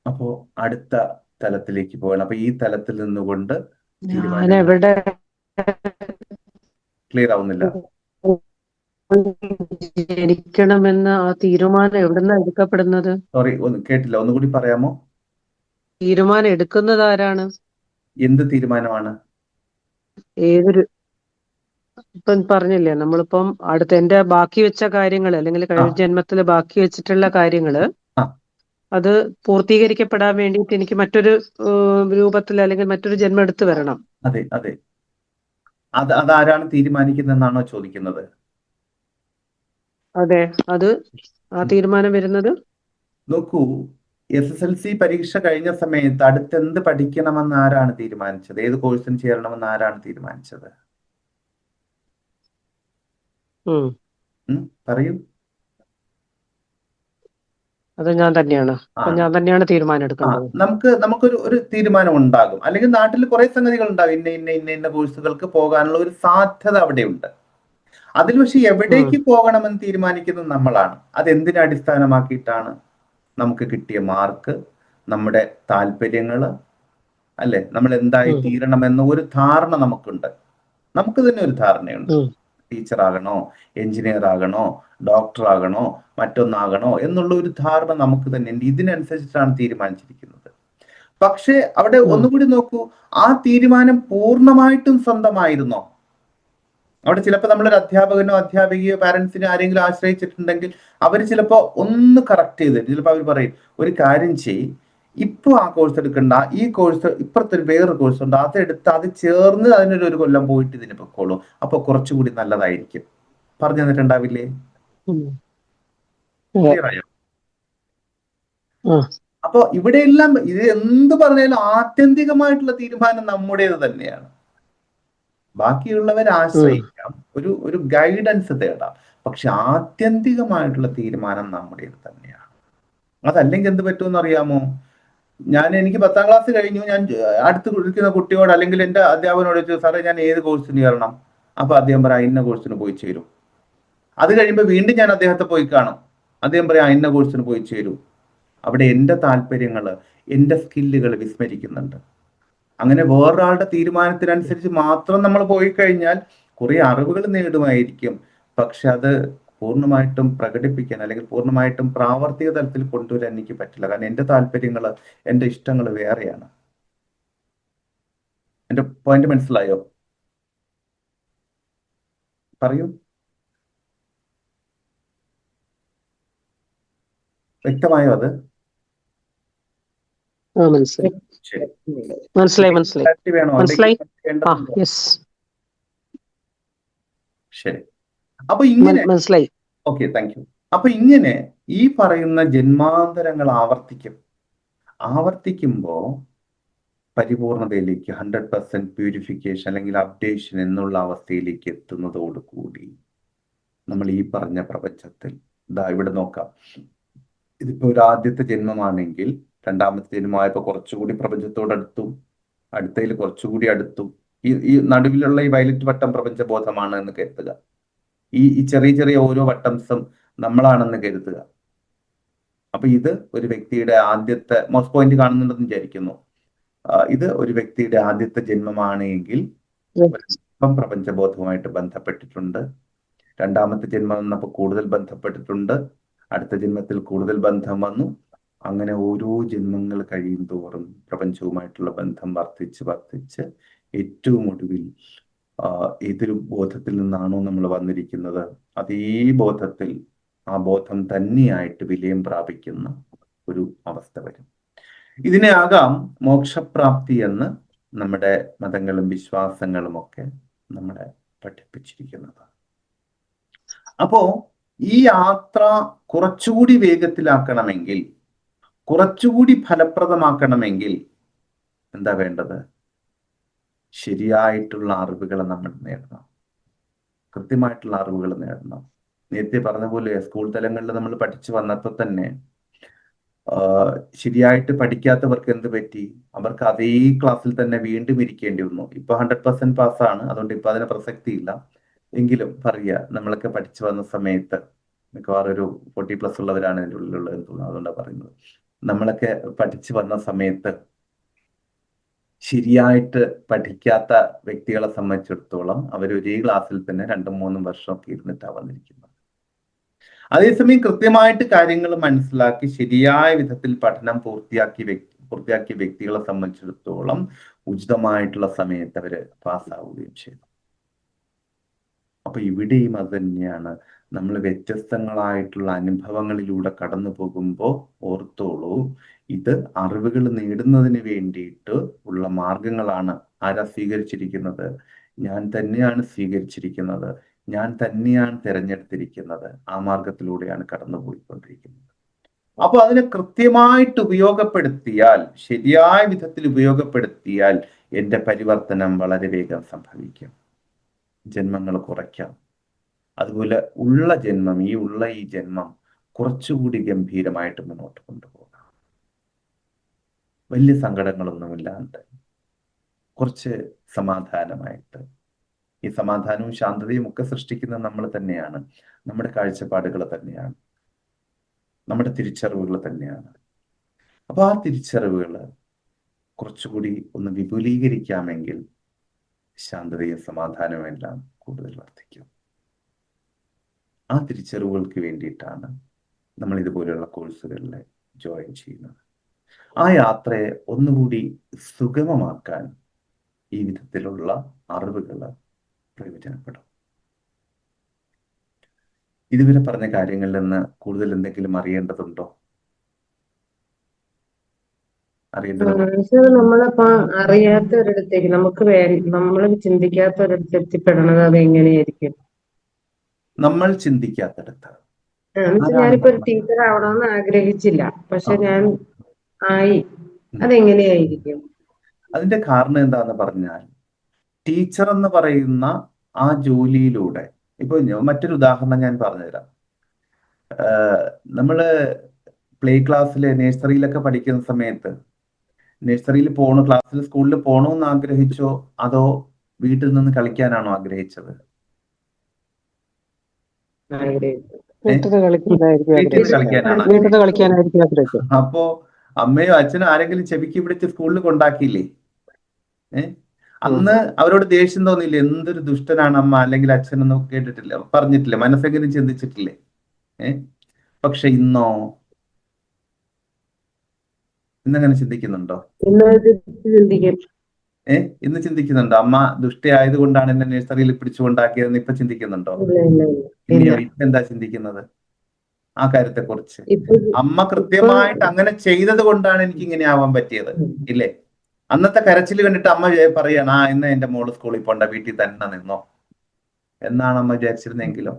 അപ്പോ അടുത്ത തലത്തിലേക്ക് പോകണം. അപ്പൊ ഈ തലത്തിൽ നിന്നുകൊണ്ട് ക്ലിയർ ആവുന്നില്ല. ജനിക്കണമെന്ന് ആ തീരുമാനം എവിടുന്ന എടുക്കപ്പെടുന്നത്? സോറി, കേട്ടില്ല, ഒന്നുകൂടി പറയാമോ? തീരുമാനം എടുക്കുന്നത് ആരാണ്? എന്ത് തീരുമാനമാണ്? ഏതൊരു ഇപ്പം പറഞ്ഞില്ലേ, നമ്മളിപ്പം അടുത്ത എന്റെ ബാക്കി വെച്ച കാര്യങ്ങൾ അല്ലെങ്കിൽ കഴിഞ്ഞ ജന്മത്തില് ബാക്കി വെച്ചിട്ടുള്ള കാര്യങ്ങള് അത് പൂർത്തീകരിക്കപ്പെടാൻ വേണ്ടിയിട്ട് എനിക്ക് മറ്റൊരു രൂപത്തിൽ അല്ലെങ്കിൽ മറ്റൊരു ജന്മം എടുത്തു വരണം. അതെ അതെ. അതാരാണ് തീരുമാനിക്കുന്നതെന്നാണോ ചോദിക്കുന്നത്? അതെ, അത് ആ തീരുമാനം വരുന്നത്. നോക്കൂ, SSLC പരീക്ഷ കഴിഞ്ഞ സമയത്ത് അടുത്തെന്ത് പഠിക്കണമെന്ന് ആരാണ് തീരുമാനിച്ചത്? ഏത് കോഴ്സിന് ചേരണമെന്ന് ആരാണ് തീരുമാനിച്ചത്? പറയൂ. അത് ഞാൻ തന്നെയാണ്. ഞാൻ തന്നെയാണ് തീരുമാനം എടുക്കേണ്ടത്. നമുക്കൊരു തീരുമാനം ഉണ്ടാകും. അല്ലെങ്കിൽ നാട്ടിൽ കുറെ സംഗതികൾ ഉണ്ടാകും. ഇന്ന കോഴ്സുകൾക്ക് പോകാനുള്ള ഒരു സാധ്യത അവിടെയുണ്ട്. അതിൽ പക്ഷെ എവിടേക്ക് പോകണമെന്ന് തീരുമാനിക്കുന്നത് നമ്മളാണ്. അതെന്തിനെ അടിസ്ഥാനമാക്കിയിട്ടാണ്? നമുക്ക് കിട്ടിയ മാർക്ക്, നമ്മുടെ താല്പര്യങ്ങള്, അല്ലെ, നമ്മൾ എന്തായി തീരണമെന്ന ഒരു ധാരണ നമുക്കുണ്ട്. നമുക്ക് തന്നെ ഒരു ധാരണയുണ്ട്. ടീച്ചർ ആകണോ, എഞ്ചിനീയർ ആകണോ, ഡോക്ടർ ആകണോ, മറ്റൊന്നാകണോ എന്നുള്ള ഒരു ധാരണ നമുക്ക് തന്നെ ഉണ്ട്. ഇതിനനുസരിച്ചിട്ടാണ് തീരുമാനിച്ചിരിക്കുന്നത്. പക്ഷെ അവിടെ ഒന്നുകൂടി നോക്കൂ, ആ തീരുമാനം പൂർണ്ണമായിട്ടും സ്വന്തമായിരുന്നോ? അവിടെ ചിലപ്പോൾ നമ്മളൊരു അധ്യാപകനോ അധ്യാപികയോ പാരന്റ്സിനോ ആരെങ്കിലും ആശ്രയിച്ചിട്ടുണ്ടെങ്കിൽ അവർ ചിലപ്പോൾ ഒന്ന് കറക്റ്റ് ചെയ്തിട്ട് ചിലപ്പോൾ അവർ പറയും, ഒരു കാര്യം ചെയ്യ്, ഇപ്പൊ ആ കോഴ്സ് എടുക്കണ്ട, ഈ കോഴ്സ് ഇപ്പുറത്തൊരു വേറൊരു കോഴ്സ് ഉണ്ട്, അതെടുത്ത് അത് ചേർന്ന് അതിനൊരു കൊല്ലം പോയിട്ട് ഇതിന് പൊക്കോളൂ, അപ്പൊ കുറച്ചുകൂടി നല്ലതായിരിക്കും പറഞ്ഞു തന്നിട്ടുണ്ടാവില്ലേ? ക്ലിയറായോ? അപ്പൊ ഇവിടെയെല്ലാം ഇത് എന്ത് പറഞ്ഞാലും ആത്യന്തികമായിട്ടുള്ള തീരുമാനം നമ്മുടേത് തന്നെയാണ്. ബാക്കിയുള്ളവരെ ആശ്രയിക്കാം, ഒരു ഗൈഡൻസ് തേടാം, പക്ഷെ ആത്യന്തികമായിട്ടുള്ള തീരുമാനം നമ്മുടേത് തന്നെയാണ്. അതല്ലെങ്കിൽ എന്ത് പറ്റുമെന്ന് അറിയാമോ? എനിക്ക് 10ാം ക്ലാസ് കഴിഞ്ഞു, ഞാൻ അടുത്ത് ഇരിക്കുന്ന കുട്ടിയോട് അല്ലെങ്കിൽ എൻ്റെ അധ്യാപകനോട് ചോദിച്ചു, സാറേ ഞാൻ ഏത് കോഴ്സിന് ചേരണം? അപ്പൊ അദ്ദേഹം പറയാം, ഇന്ന കോഴ്സിന് പോയി ചേരൂ. അത് കഴിയുമ്പോൾ വീണ്ടും ഞാൻ അദ്ദേഹത്തെ പോയി കാണും, അദ്ദേഹം പറയാം, ഇന്ന കോഴ്സിന് പോയി ചേരൂ. അവിടെ എൻ്റെ താല്പര്യങ്ങള്, എൻ്റെ സ്കില്ലുകൾ വിസ്മരിക്കുന്നുണ്ട്. അങ്ങനെ വേറൊരാളുടെ തീരുമാനത്തിനനുസരിച്ച് മാത്രം നമ്മൾ പോയി കഴിഞ്ഞാൽ കുറെ അറിവുകൾ നേടുമായിരിക്കും, പക്ഷെ അത് പൂർണ്ണമായിട്ടും പ്രകടിപ്പിക്കാൻ അല്ലെങ്കിൽ പൂർണ്ണമായിട്ടും പ്രാവർത്തിക തലത്തിൽ കൊണ്ടുവരാൻ എനിക്ക് പറ്റില്ല. കാരണം എൻ്റെ താല്പര്യങ്ങൾ, എൻ്റെ ഇഷ്ടങ്ങൾ വേറെയാണ്. എൻ്റെ പോയിന്റ് മനസ്സിലായോ? പറയൂ. വ്യക്തമായോ? അത് ശരി. അപ്പൊ ഇങ്ങനെ മനസ്സിലായി. Okay, thank you. അപ്പൊ ഇങ്ങനെ ഈ പറയുന്ന ജന്മാന്തരങ്ങൾ ആവർത്തിക്കുമ്പോ പരിപൂർണതയിലേക്ക് 100% പ്യൂരിഫിക്കേഷൻ അല്ലെങ്കിൽ അപ്ഡേഷൻ എന്നുള്ള അവസ്ഥയിലേക്ക് എത്തുന്നതോടുകൂടി നമ്മൾ ഈ പറഞ്ഞ പ്രപഞ്ചത്തിൽ ഇവിടെ നോക്കാം. ഇതിപ്പോ ഒരു ആദ്യത്തെ ജന്മമാണെങ്കിൽ രണ്ടാമത്തെ ജന്മമായപ്പോൾ കുറച്ചുകൂടി പ്രപഞ്ചത്തോടടുത്തു, അടുത്തതിൽ കുറച്ചുകൂടി അടുത്തു. ഈ നടുവിലുള്ള ഈ വയലറ്റ് വട്ടം പ്രപഞ്ചബോധമാണ് എന്ന് കരുതുക. ഈ ചെറിയ ചെറിയ ഓരോ വട്ടംസും നമ്മളാണെന്ന് കരുതുക. അപ്പൊ ഇത് ഒരു വ്യക്തിയുടെ ആദ്യത്തെ മൗസ് പോയിന്റ് കാണുന്നുണ്ടെന്ന് വിചാരിക്കുന്നു. ഇത് ഒരു വ്യക്തിയുടെ ആദ്യത്തെ ജന്മമാണ് എങ്കിൽ പ്രപഞ്ചബോധവുമായിട്ട് ബന്ധപ്പെട്ടിട്ടുണ്ട്. രണ്ടാമത്തെ ജന്മം വന്നപ്പോൾ കൂടുതൽ ബന്ധപ്പെട്ടിട്ടുണ്ട്. അടുത്ത ജന്മത്തിൽ കൂടുതൽ ബന്ധം വന്നു. അങ്ങനെ ഓരോ ജന്മങ്ങൾ കഴിയും തോറും പ്രപഞ്ചവുമായിട്ടുള്ള ബന്ധം വർദ്ധിച്ച് ഏറ്റവും ഒടുവിൽ ഏതൊരു ബോധത്തിൽ നിന്നാണോ നമ്മൾ വന്നിരിക്കുന്നത് അതേ ബോധത്തിൽ ആ ബോധം തന്നെയായിട്ട് വിലയം പ്രാപിക്കുന്ന ഒരു അവസ്ഥ വരും. ഇതിനെ ആകാം മോക്ഷപ്രാപ്തി എന്ന് നമ്മുടെ മതങ്ങളും വിശ്വാസങ്ങളും ഒക്കെ നമ്മളെ പഠിപ്പിച്ചിരിക്കുന്നത്. അപ്പോ ഈ യാത്ര കുറച്ചുകൂടി വേഗത്തിലാക്കണമെങ്കിൽ, കുറച്ചുകൂടി ഫലപ്രദമാക്കണമെങ്കിൽ എന്താ വേണ്ടത്? ശരിയായിട്ടുള്ള അറിവുകൾ നമ്മൾ നേടണം, കൃത്യമായിട്ടുള്ള അറിവുകൾ നേടണം. നേരത്തെ പറഞ്ഞ പോലെ സ്കൂൾ തലങ്ങളിൽ നമ്മൾ പഠിച്ചു വന്നപ്പോൾ തന്നെ ശരിയായിട്ട് പഠിക്കാത്തവർക്ക് എന്ത് പറ്റി? അവർക്ക് അതേ ക്ലാസ്സിൽ തന്നെ വീണ്ടും ഇരിക്കേണ്ടി വന്നു. ഇപ്പൊ 100% പാസ്സാണ്, അതുകൊണ്ട് ഇപ്പൊ അതിന് പ്രസക്തിയില്ല. എങ്കിലും പറയുക, നമ്മളൊക്കെ പഠിച്ചു വന്ന സമയത്ത് മിക്കവാറും ഒരു 40+ ഉള്ളവരാണ് ഇതിൻ്റെ ഉള്ളിലുള്ളതെന്ന് തോന്നുന്നു, അതുകൊണ്ടാണ് പറയുന്നത്. നമ്മളൊക്കെ പഠിച്ചു വന്ന സമയത്ത് ശരിയായിട്ട് പഠിക്കാത്ത വ്യക്തികളെ സംബന്ധിച്ചിടത്തോളം അവർ ഒരേ ക്ലാസ്സിൽ തന്നെ 2-3 വർഷമൊക്കെ ഇരുന്നിട്ടാണ് വന്നിരിക്കുന്നത്. അതേസമയം കൃത്യമായിട്ട് കാര്യങ്ങൾ മനസ്സിലാക്കി ശരിയായ വിധത്തിൽ പഠനം പൂർത്തിയാക്കിയ വ്യക്തികളെ സംബന്ധിച്ചിടത്തോളം ഉചിതമായിട്ടുള്ള സമയത്ത് അവര് പാസ്സാവുകയും ചെയ്തു. അപ്പൊ ഇവിടെയും അത് തന്നെയാണ്. നമ്മൾ വ്യത്യസ്തങ്ങളായിട്ടുള്ള അനുഭവങ്ങളിലൂടെ കടന്നു പോകുമ്പോൾ ഓർത്തോളൂ, ഇത് അറിവുകൾ നേടുന്നതിന് വേണ്ടിയിട്ട് ഉള്ള മാർഗങ്ങളാണ്. ആരാ സ്വീകരിച്ചിരിക്കുന്നത്? ഞാൻ തന്നെയാണ് സ്വീകരിച്ചിരിക്കുന്നത്, ഞാൻ തന്നെയാണ് തിരഞ്ഞെടുത്തിരിക്കുന്നത്. ആ മാർഗത്തിലൂടെയാണ് കടന്നുപോയിക്കൊണ്ടിരിക്കുന്നത്. അപ്പൊ അതിനെ കൃത്യമായിട്ട് ഉപയോഗപ്പെടുത്തിയാൽ, ശരിയായ വിധത്തിൽ ഉപയോഗപ്പെടുത്തിയാൽ എൻ്റെ പരിവർത്തനം വളരെ വേഗം സംഭവിക്കും, ജന്മങ്ങൾ കുറയ്ക്കാം. അതുപോലെ ഈ ജന്മം കുറച്ചുകൂടി ഗംഭീരമായിട്ട് മുന്നോട്ട് കൊണ്ടുപോകാം. വലിയ സങ്കടങ്ങളൊന്നുമില്ലാണ്ട് കുറച്ച് സമാധാനമായിട്ട്. ഈ സമാധാനവും ശാന്തതയും ഒക്കെ സൃഷ്ടിക്കുന്നത് നമ്മൾ തന്നെയാണ്, നമ്മുടെ കാഴ്ചപ്പാടുകൾ തന്നെയാണ്, നമ്മുടെ തിരിച്ചറിവുകൾ തന്നെയാണ്. അപ്പൊ ആ തിരിച്ചറിവുകൾ കുറച്ചുകൂടി ഒന്ന് വിപുലീകരിക്കാമെങ്കിൽ ശാന്തതയും സമാധാനവും എല്ലാം കൂടുതൽ വർദ്ധിക്കും. ആ തിരിച്ചറിവുകൾക്ക് വേണ്ടിയിട്ടാണ് നമ്മൾ ഇതുപോലെയുള്ള കോഴ്സുകളിൽ ജോയിൻ ചെയ്യുന്നത്. ആ യാത്രയെ ഒന്നുകൂടി സുഗമമാക്കാൻ ഈ വിധത്തിലുള്ള അറിവുകൾ പ്രയോജനപ്പെടും. ഇതുവരെ പറഞ്ഞ കാര്യങ്ങളിൽ നിന്ന് കൂടുതൽ എന്തെങ്കിലും അറിയേണ്ടതുണ്ടോ? നമ്മളിപ്പോ അറിയാത്ത ഒരിടത്തേക്ക് നമ്മൾ ചിന്തിക്കാത്ത ഒരിടത്ത് എത്തിപ്പെടണത് അത് എങ്ങനെയായിരിക്കും? നമ്മൾ ചിന്തിക്കാത്തടത്ത് ഞാനിപ്പോ ഒരു ടീച്ചർ ആവണമെന്ന് ആഗ്രഹിച്ചില്ല, പക്ഷെ ഞാൻ ആയി. അതെങ്ങനെയായിരിക്കും? അതിന്റെ കാരണം എന്താന്ന് പറഞ്ഞാൽ, ടീച്ചർ എന്ന് പറയുന്ന ആ ജോലിയിലൂടെ, ഇപ്പൊ മറ്റൊരു ഉദാഹരണം ഞാൻ പറഞ്ഞുതരാം. നമ്മള് പ്ലേ ക്ലാസ്സില് നഴ്സറിയിലൊക്കെ പഠിക്കുന്ന സമയത്ത് നഴ്സറിയിൽ സ്കൂളിൽ പോകണമെന്ന് ആഗ്രഹിച്ചോ അതോ വീട്ടിൽ നിന്ന് കളിക്കാനാണോ ആഗ്രഹിച്ചത്? അപ്പോ അമ്മയോ അച്ഛനോ ആരെങ്കിലും ചെവിക്ക് പിടിച്ച് സ്കൂളിൽ കൊണ്ടാക്കിയില്ലേ? അന്ന് അവരോട് ദേഷ്യം തോന്നിയില്ലേ? എന്തൊരു ദുഷ്ടനാണ് അമ്മ അല്ലെങ്കിൽ അച്ഛനൊന്നും കേട്ടിട്ടില്ല, പറഞ്ഞിട്ടില്ല, മനസ്സെങ്കിലും ചിന്തിച്ചിട്ടില്ലേ? പക്ഷെ ഇന്നങ്ങനെ ചിന്തിക്കുന്നുണ്ടോ? ഇന്ന് ചിന്തിക്കുന്നുണ്ടോ? അമ്മ ദുഷ്ടയായത് കൊണ്ടാണ് എന്നെ നഴ്സറിയിൽ പിടിച്ചുകൊണ്ടാക്കിയതെന്ന് ഇപ്പൊ ചിന്തിക്കുന്നുണ്ടോ? ഇപ്പൊ എന്താ ചിന്തിക്കുന്നത് ആ കാര്യത്തെ കുറിച്ച്? അമ്മ കൃത്യമായിട്ട് അങ്ങനെ ചെയ്തത് കൊണ്ടാണ് എനിക്ക് ഇങ്ങനെ ആവാൻ പറ്റിയത്, ഇല്ലേ? അന്നത്തെ കരച്ചിൽ കണ്ടിട്ട് അമ്മ പറയാണ്, ഇന്ന് എന്റെ മോള് സ്കൂളിൽ പോണ്ട, വീട്ടിൽ തന്നെ നിന്നോ എന്നാണ് അമ്മ വിചാരിച്ചിരുന്നെങ്കിലോ?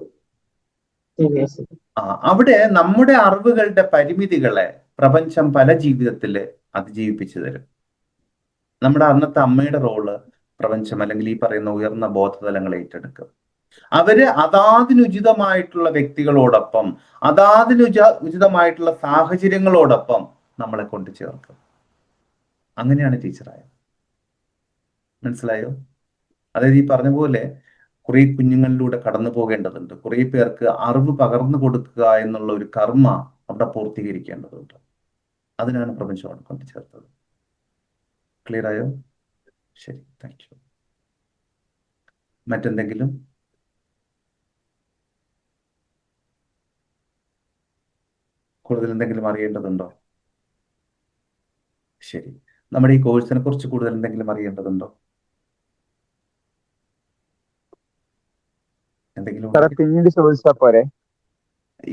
അവിടെ നമ്മുടെ അറിവുകളുടെ പരിമിതികളെ പ്രപഞ്ചം പല ജീവിതത്തില് അതിജീവിപ്പിച്ചു തരും. നമ്മുടെ അന്നത്തെ അമ്മയുടെ റോള് പ്രപഞ്ചം അല്ലെങ്കിൽ ഈ പറയുന്ന ഉയർന്ന ബോധതലങ്ങൾ ഏറ്റെടുക്കും. അവര് അതാതിനുചിതമായിട്ടുള്ള വ്യക്തികളോടൊപ്പം, ഉചിതമായിട്ടുള്ള സാഹചര്യങ്ങളോടൊപ്പം നമ്മളെ കൊണ്ട് ചേർക്കും. അങ്ങനെയാണ് ടീച്ചറായത്. മനസ്സിലായോ? അതായത് ഈ പറഞ്ഞ പോലെ കുറെ കുഞ്ഞുങ്ങളിലൂടെ കടന്നു പോകേണ്ടതുണ്ട്. കുറെ പേർക്ക് അറിവ് പകർന്നു കൊടുക്കുക എന്നുള്ള ഒരു കർമ്മ അവിടെ പൂർത്തീകരിക്കേണ്ടതുണ്ട്. അതിനാണ് പ്രപഞ്ചമാണ് കൊണ്ട് ചേർത്തത്. ക്ലിയർ ആയോ? ശരി, താങ്ക് യു. മറ്റെന്തെങ്കിലും? കൂടുതൽ എന്തെങ്കിലും അറിയേണ്ടതുണ്ടോ? ശരി, നമ്മുടെ ഈ കോഴ്സിനെ കുറിച്ച് കൂടുതൽ എന്തെങ്കിലും അറിയേണ്ടതുണ്ടോ? എന്തെങ്കിലും പിന്നീട് ചോദിച്ചാ പോരെ?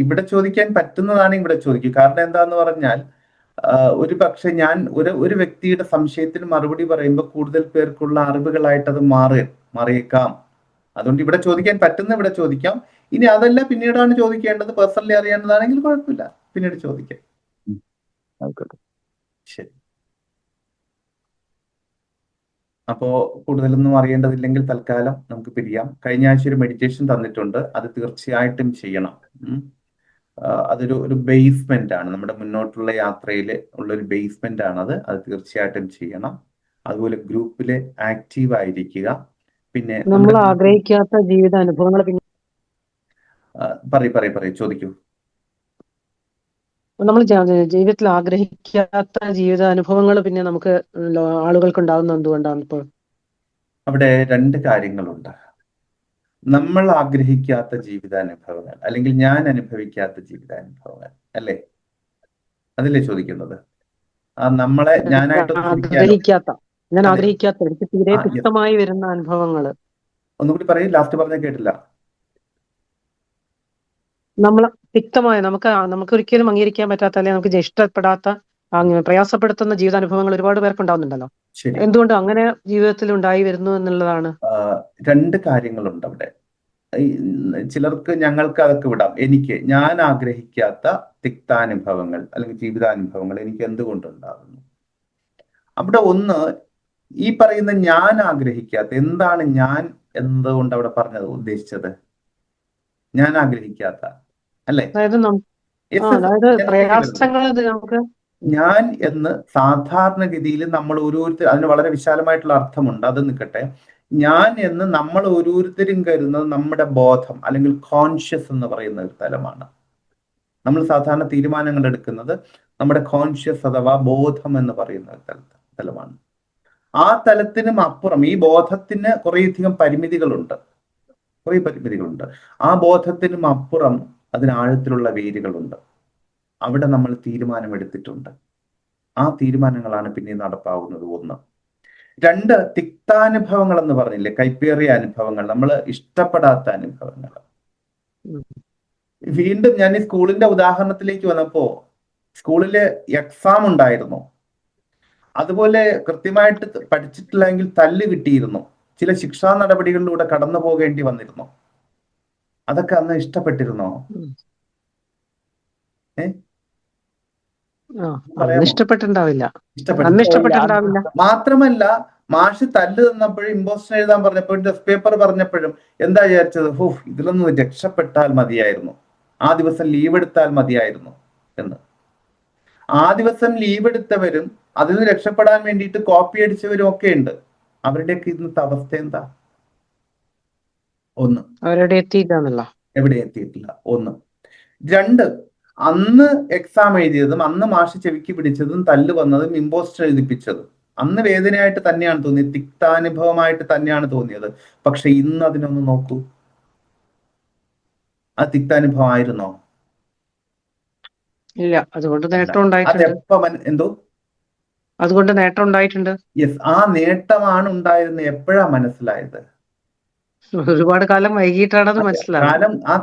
ഇവിടെ ചോദിക്കാൻ പറ്റുന്നതാണ് ഇവിടെ ചോദിക്കും. കാരണം എന്താന്ന് പറഞ്ഞാൽ ഒരു പക്ഷെ ഞാൻ ഒരു വ്യക്തിയുടെ സംശയത്തിന് മറുപടി പറയുമ്പോൾ കൂടുതൽ പേർക്കുള്ള അറിവുകളായിട്ട് അത് മാറിയേക്കാം. അതുകൊണ്ട് ഇവിടെ ചോദിക്കാൻ പറ്റുന്ന ഇവിടെ ചോദിക്കാം. ഇനി അതല്ല പിന്നീടാണ് ചോദിക്കേണ്ടത്, പേഴ്സണലി അറിയേണ്ടതാണെങ്കിൽ കുഴപ്പമില്ല, പിന്നീട് ചോദിക്കാം. ശരി, അപ്പോ കൂടുതലൊന്നും അറിയേണ്ടതില്ലെങ്കിൽ തൽക്കാലം നമുക്ക് പിരിയാം. കഴിഞ്ഞ ആഴ്ച ഒരു മെഡിറ്റേഷൻ തന്നിട്ടുണ്ട്, അത് തീർച്ചയായിട്ടും ചെയ്യണം. അതൊരു ബേസ്മെന്റ് ആണ്, നമ്മുടെ മുന്നോട്ടുള്ള യാത്രയിൽ ഉള്ള ഒരു ബേസ്മെന്റ് ആണത്. അത് തീർച്ചയായിട്ടും ചെയ്യണം. അതുപോലെ ഗ്രൂപ്പില് ആക്റ്റീവ് ആയിരിക്കുക. പിന്നെ നമ്മൾ ആഗ്രഹിക്കാത്ത ജീവിതാനുഭവങ്ങൾ പറയൂ, ചോദിക്കൂ. നമ്മൾ ജീവിതത്തിൽ ആഗ്രഹിക്കാത്ത ജീവിതാനുഭവങ്ങൾ പിന്നെ നമുക്ക് ആളുകൾക്ക് ഉണ്ടാകുന്ന എന്തുകൊണ്ടാണ്? ഇപ്പോൾ അവിടെ രണ്ട് കാര്യങ്ങളുണ്ട്. നമ്മൾ ആഗ്രഹിക്കാത്ത ജീവിതാനുഭവങ്ങൾ, അല്ലെങ്കിൽ ഞാൻ അനുഭവിക്കാത്ത ജീവിതാനുഭവങ്ങൾ, അല്ലേ? അതല്ലേ ചോദിക്കുന്നത്? നമ്മളെ ഞാനായിട്ട് ഞാൻ ആഗ്രഹിക്കാത്ത എനിക്ക് തീരെ വ്യക്തമായി വരുന്ന അനുഭവങ്ങൾ ഒന്നുകൂടി പറയും, ലാസ്റ്റ് പറഞ്ഞ കേട്ടില്ല. നമ്മൾ വ്യക്തമായ നമുക്ക് ഒരിക്കലും അംഗീകരിക്കാൻ പറ്റാത്ത, അല്ലെങ്കിൽ നമുക്ക് ഇഷ്ടപ്പെടാത്ത, പ്രയാസപ്പെടുത്തുന്ന ജീവിതാനുഭവങ്ങൾ ഒരുപാട് പേർക്ക് ഉണ്ടാവുന്നുണ്ടല്ലോ. എന്തുകൊണ്ട് അങ്ങനെ ജീവിതത്തിൽ ഉണ്ടായി വരുന്നു എന്നുള്ളതാണ്. രണ്ട് കാര്യങ്ങളുണ്ട് അവിടെ. ചിലർക്ക് ഞങ്ങൾക്ക് അതൊക്കെ വിടാം. ഞാൻ ആഗ്രഹിക്കാത്ത തിക്താനുഭവങ്ങൾ അല്ലെങ്കിൽ ജീവിതാനുഭവങ്ങൾ എനിക്ക് എന്തുകൊണ്ടുണ്ടാകുന്നു? അവിടെ ഒന്ന്, ഈ പറയുന്ന ഞാൻ ആഗ്രഹിക്കാത്ത, എന്താണ് ഞാൻ എന്തുകൊണ്ട് അവിടെ പറഞ്ഞത് ഉദ്ദേശിച്ചത്? ഞാൻ ആഗ്രഹിക്കാത്ത, അല്ലേ? ഞാൻ എന്ന് സാധാരണഗതിയിൽ നമ്മൾ ഓരോരുത്തർ, അതിന് വളരെ വിശാലമായിട്ടുള്ള അർത്ഥമുണ്ട്, അത് നിൽക്കട്ടെ. ഞാൻ എന്ന് നമ്മൾ ഓരോരുത്തരും കരുതുന്നത് നമ്മുടെ ബോധം അല്ലെങ്കിൽ കോൺഷ്യസ് എന്ന് പറയുന്ന ഒരു തലമാണ്. നമ്മൾ സാധാരണ തീരുമാനങ്ങൾ എടുക്കുന്നത് നമ്മുടെ കോൺഷ്യസ് അഥവാ ബോധം എന്ന് പറയുന്ന ഒരു തലമാണ്. ആ തലത്തിനും അപ്പുറം ഈ ബോധത്തിന് കുറേയധികം പരിമിതികളുണ്ട്. ആ ബോധത്തിനും അപ്പുറം അതിന് ആഴത്തിലുള്ള വേരുകളുണ്ട്. അവിടെ നമ്മൾ തീരുമാനമെടുത്തിട്ടുണ്ട്. ആ തീരുമാനങ്ങളാണ് പിന്നെ നടപ്പാവുന്നത്. ഒന്ന്. രണ്ട്, തിക്താനുഭവങ്ങൾ എന്ന് പറഞ്ഞില്ലേ, കൈപ്പേറിയ അനുഭവങ്ങൾ, നമ്മൾ ഇഷ്ടപ്പെടാത്ത അനുഭവങ്ങൾ. വീണ്ടും ഞാൻ ഈ സ്കൂളിന്റെ ഉദാഹരണത്തിലേക്ക് വന്നപ്പോ, സ്കൂളില് എക്സാം ഉണ്ടായിരുന്നു, അതുപോലെ കൃത്യമായിട്ട് പഠിച്ചിട്ടില്ലെങ്കിൽ തല്ല് കിട്ടിയിരുന്നു, ചില ശിക്ഷാ നടപടികളിലൂടെ കടന്നു പോകേണ്ടി വന്നിരുന്നു. അതൊക്കെ അന്ന് ഇഷ്ടപ്പെട്ടിരുന്നോ? ഇഷ്ടപ്പെട്ടിട്ടുണ്ടാവില്ല. മാത്രമല്ല, മാഷ് തല്ല് തന്നപ്പോഴും ഇമ്പോസിഷൻ എഴുതാൻ പറഞ്ഞപ്പോഴും ടെസ്റ്റ് പേപ്പർ പറഞ്ഞപ്പോഴും എന്താ വിചാരിച്ചത്? ഇതിലൊന്നും രക്ഷപ്പെട്ടാൽ മതിയായിരുന്നു, ആ ദിവസം ലീവ് എടുത്താൽ മതിയായിരുന്നു എന്ന്. ആ ദിവസം ലീവ് എടുത്തവരും അതിൽ നിന്ന് രക്ഷപ്പെടാൻ വേണ്ടിയിട്ട് കോപ്പി അടിച്ചവരും ഒക്കെ ഉണ്ട്. അവരുടെയൊക്കെ ഇന്നത്തെ അവസ്ഥ എന്താ? ഒന്ന്, എവിടെ എത്തിയിട്ടില്ല. ഒന്ന്. രണ്ട്, അന്ന് എക്സാം എഴുതിയതും അന്ന് മാഷ് ചെവിക്ക് പിടിച്ചതും തല്ല് വന്നതും ഇമ്പോസ്റ്റർ എഴുതിപ്പിച്ചതും അന്ന് വേദനയായിട്ട് തന്നെയാണ് തോന്നിയത്, തിക്താനുഭവമായിട്ട് തന്നെയാണ് തോന്നിയത്. പക്ഷെ ഇന്ന് അതിനൊന്ന് നോക്കൂ, ആ തിക്താനുഭവം ആയിരുന്നോ? ഇല്ല. അതുകൊണ്ട് നേട്ടം ഉണ്ടായിട്ടുണ്ട്. എന്തോ? അതുകൊണ്ട് നേട്ടം ഉണ്ടായിട്ടുണ്ട്. യെസ്, ആ നേട്ടമാണ് ഉണ്ടായിരുന്നത്. എപ്പോഴാ മനസ്സിലായത്? ഒരുപാട് കാലം വൈകിട്ടാണ് അത് മനസ്സിലായത്. ആ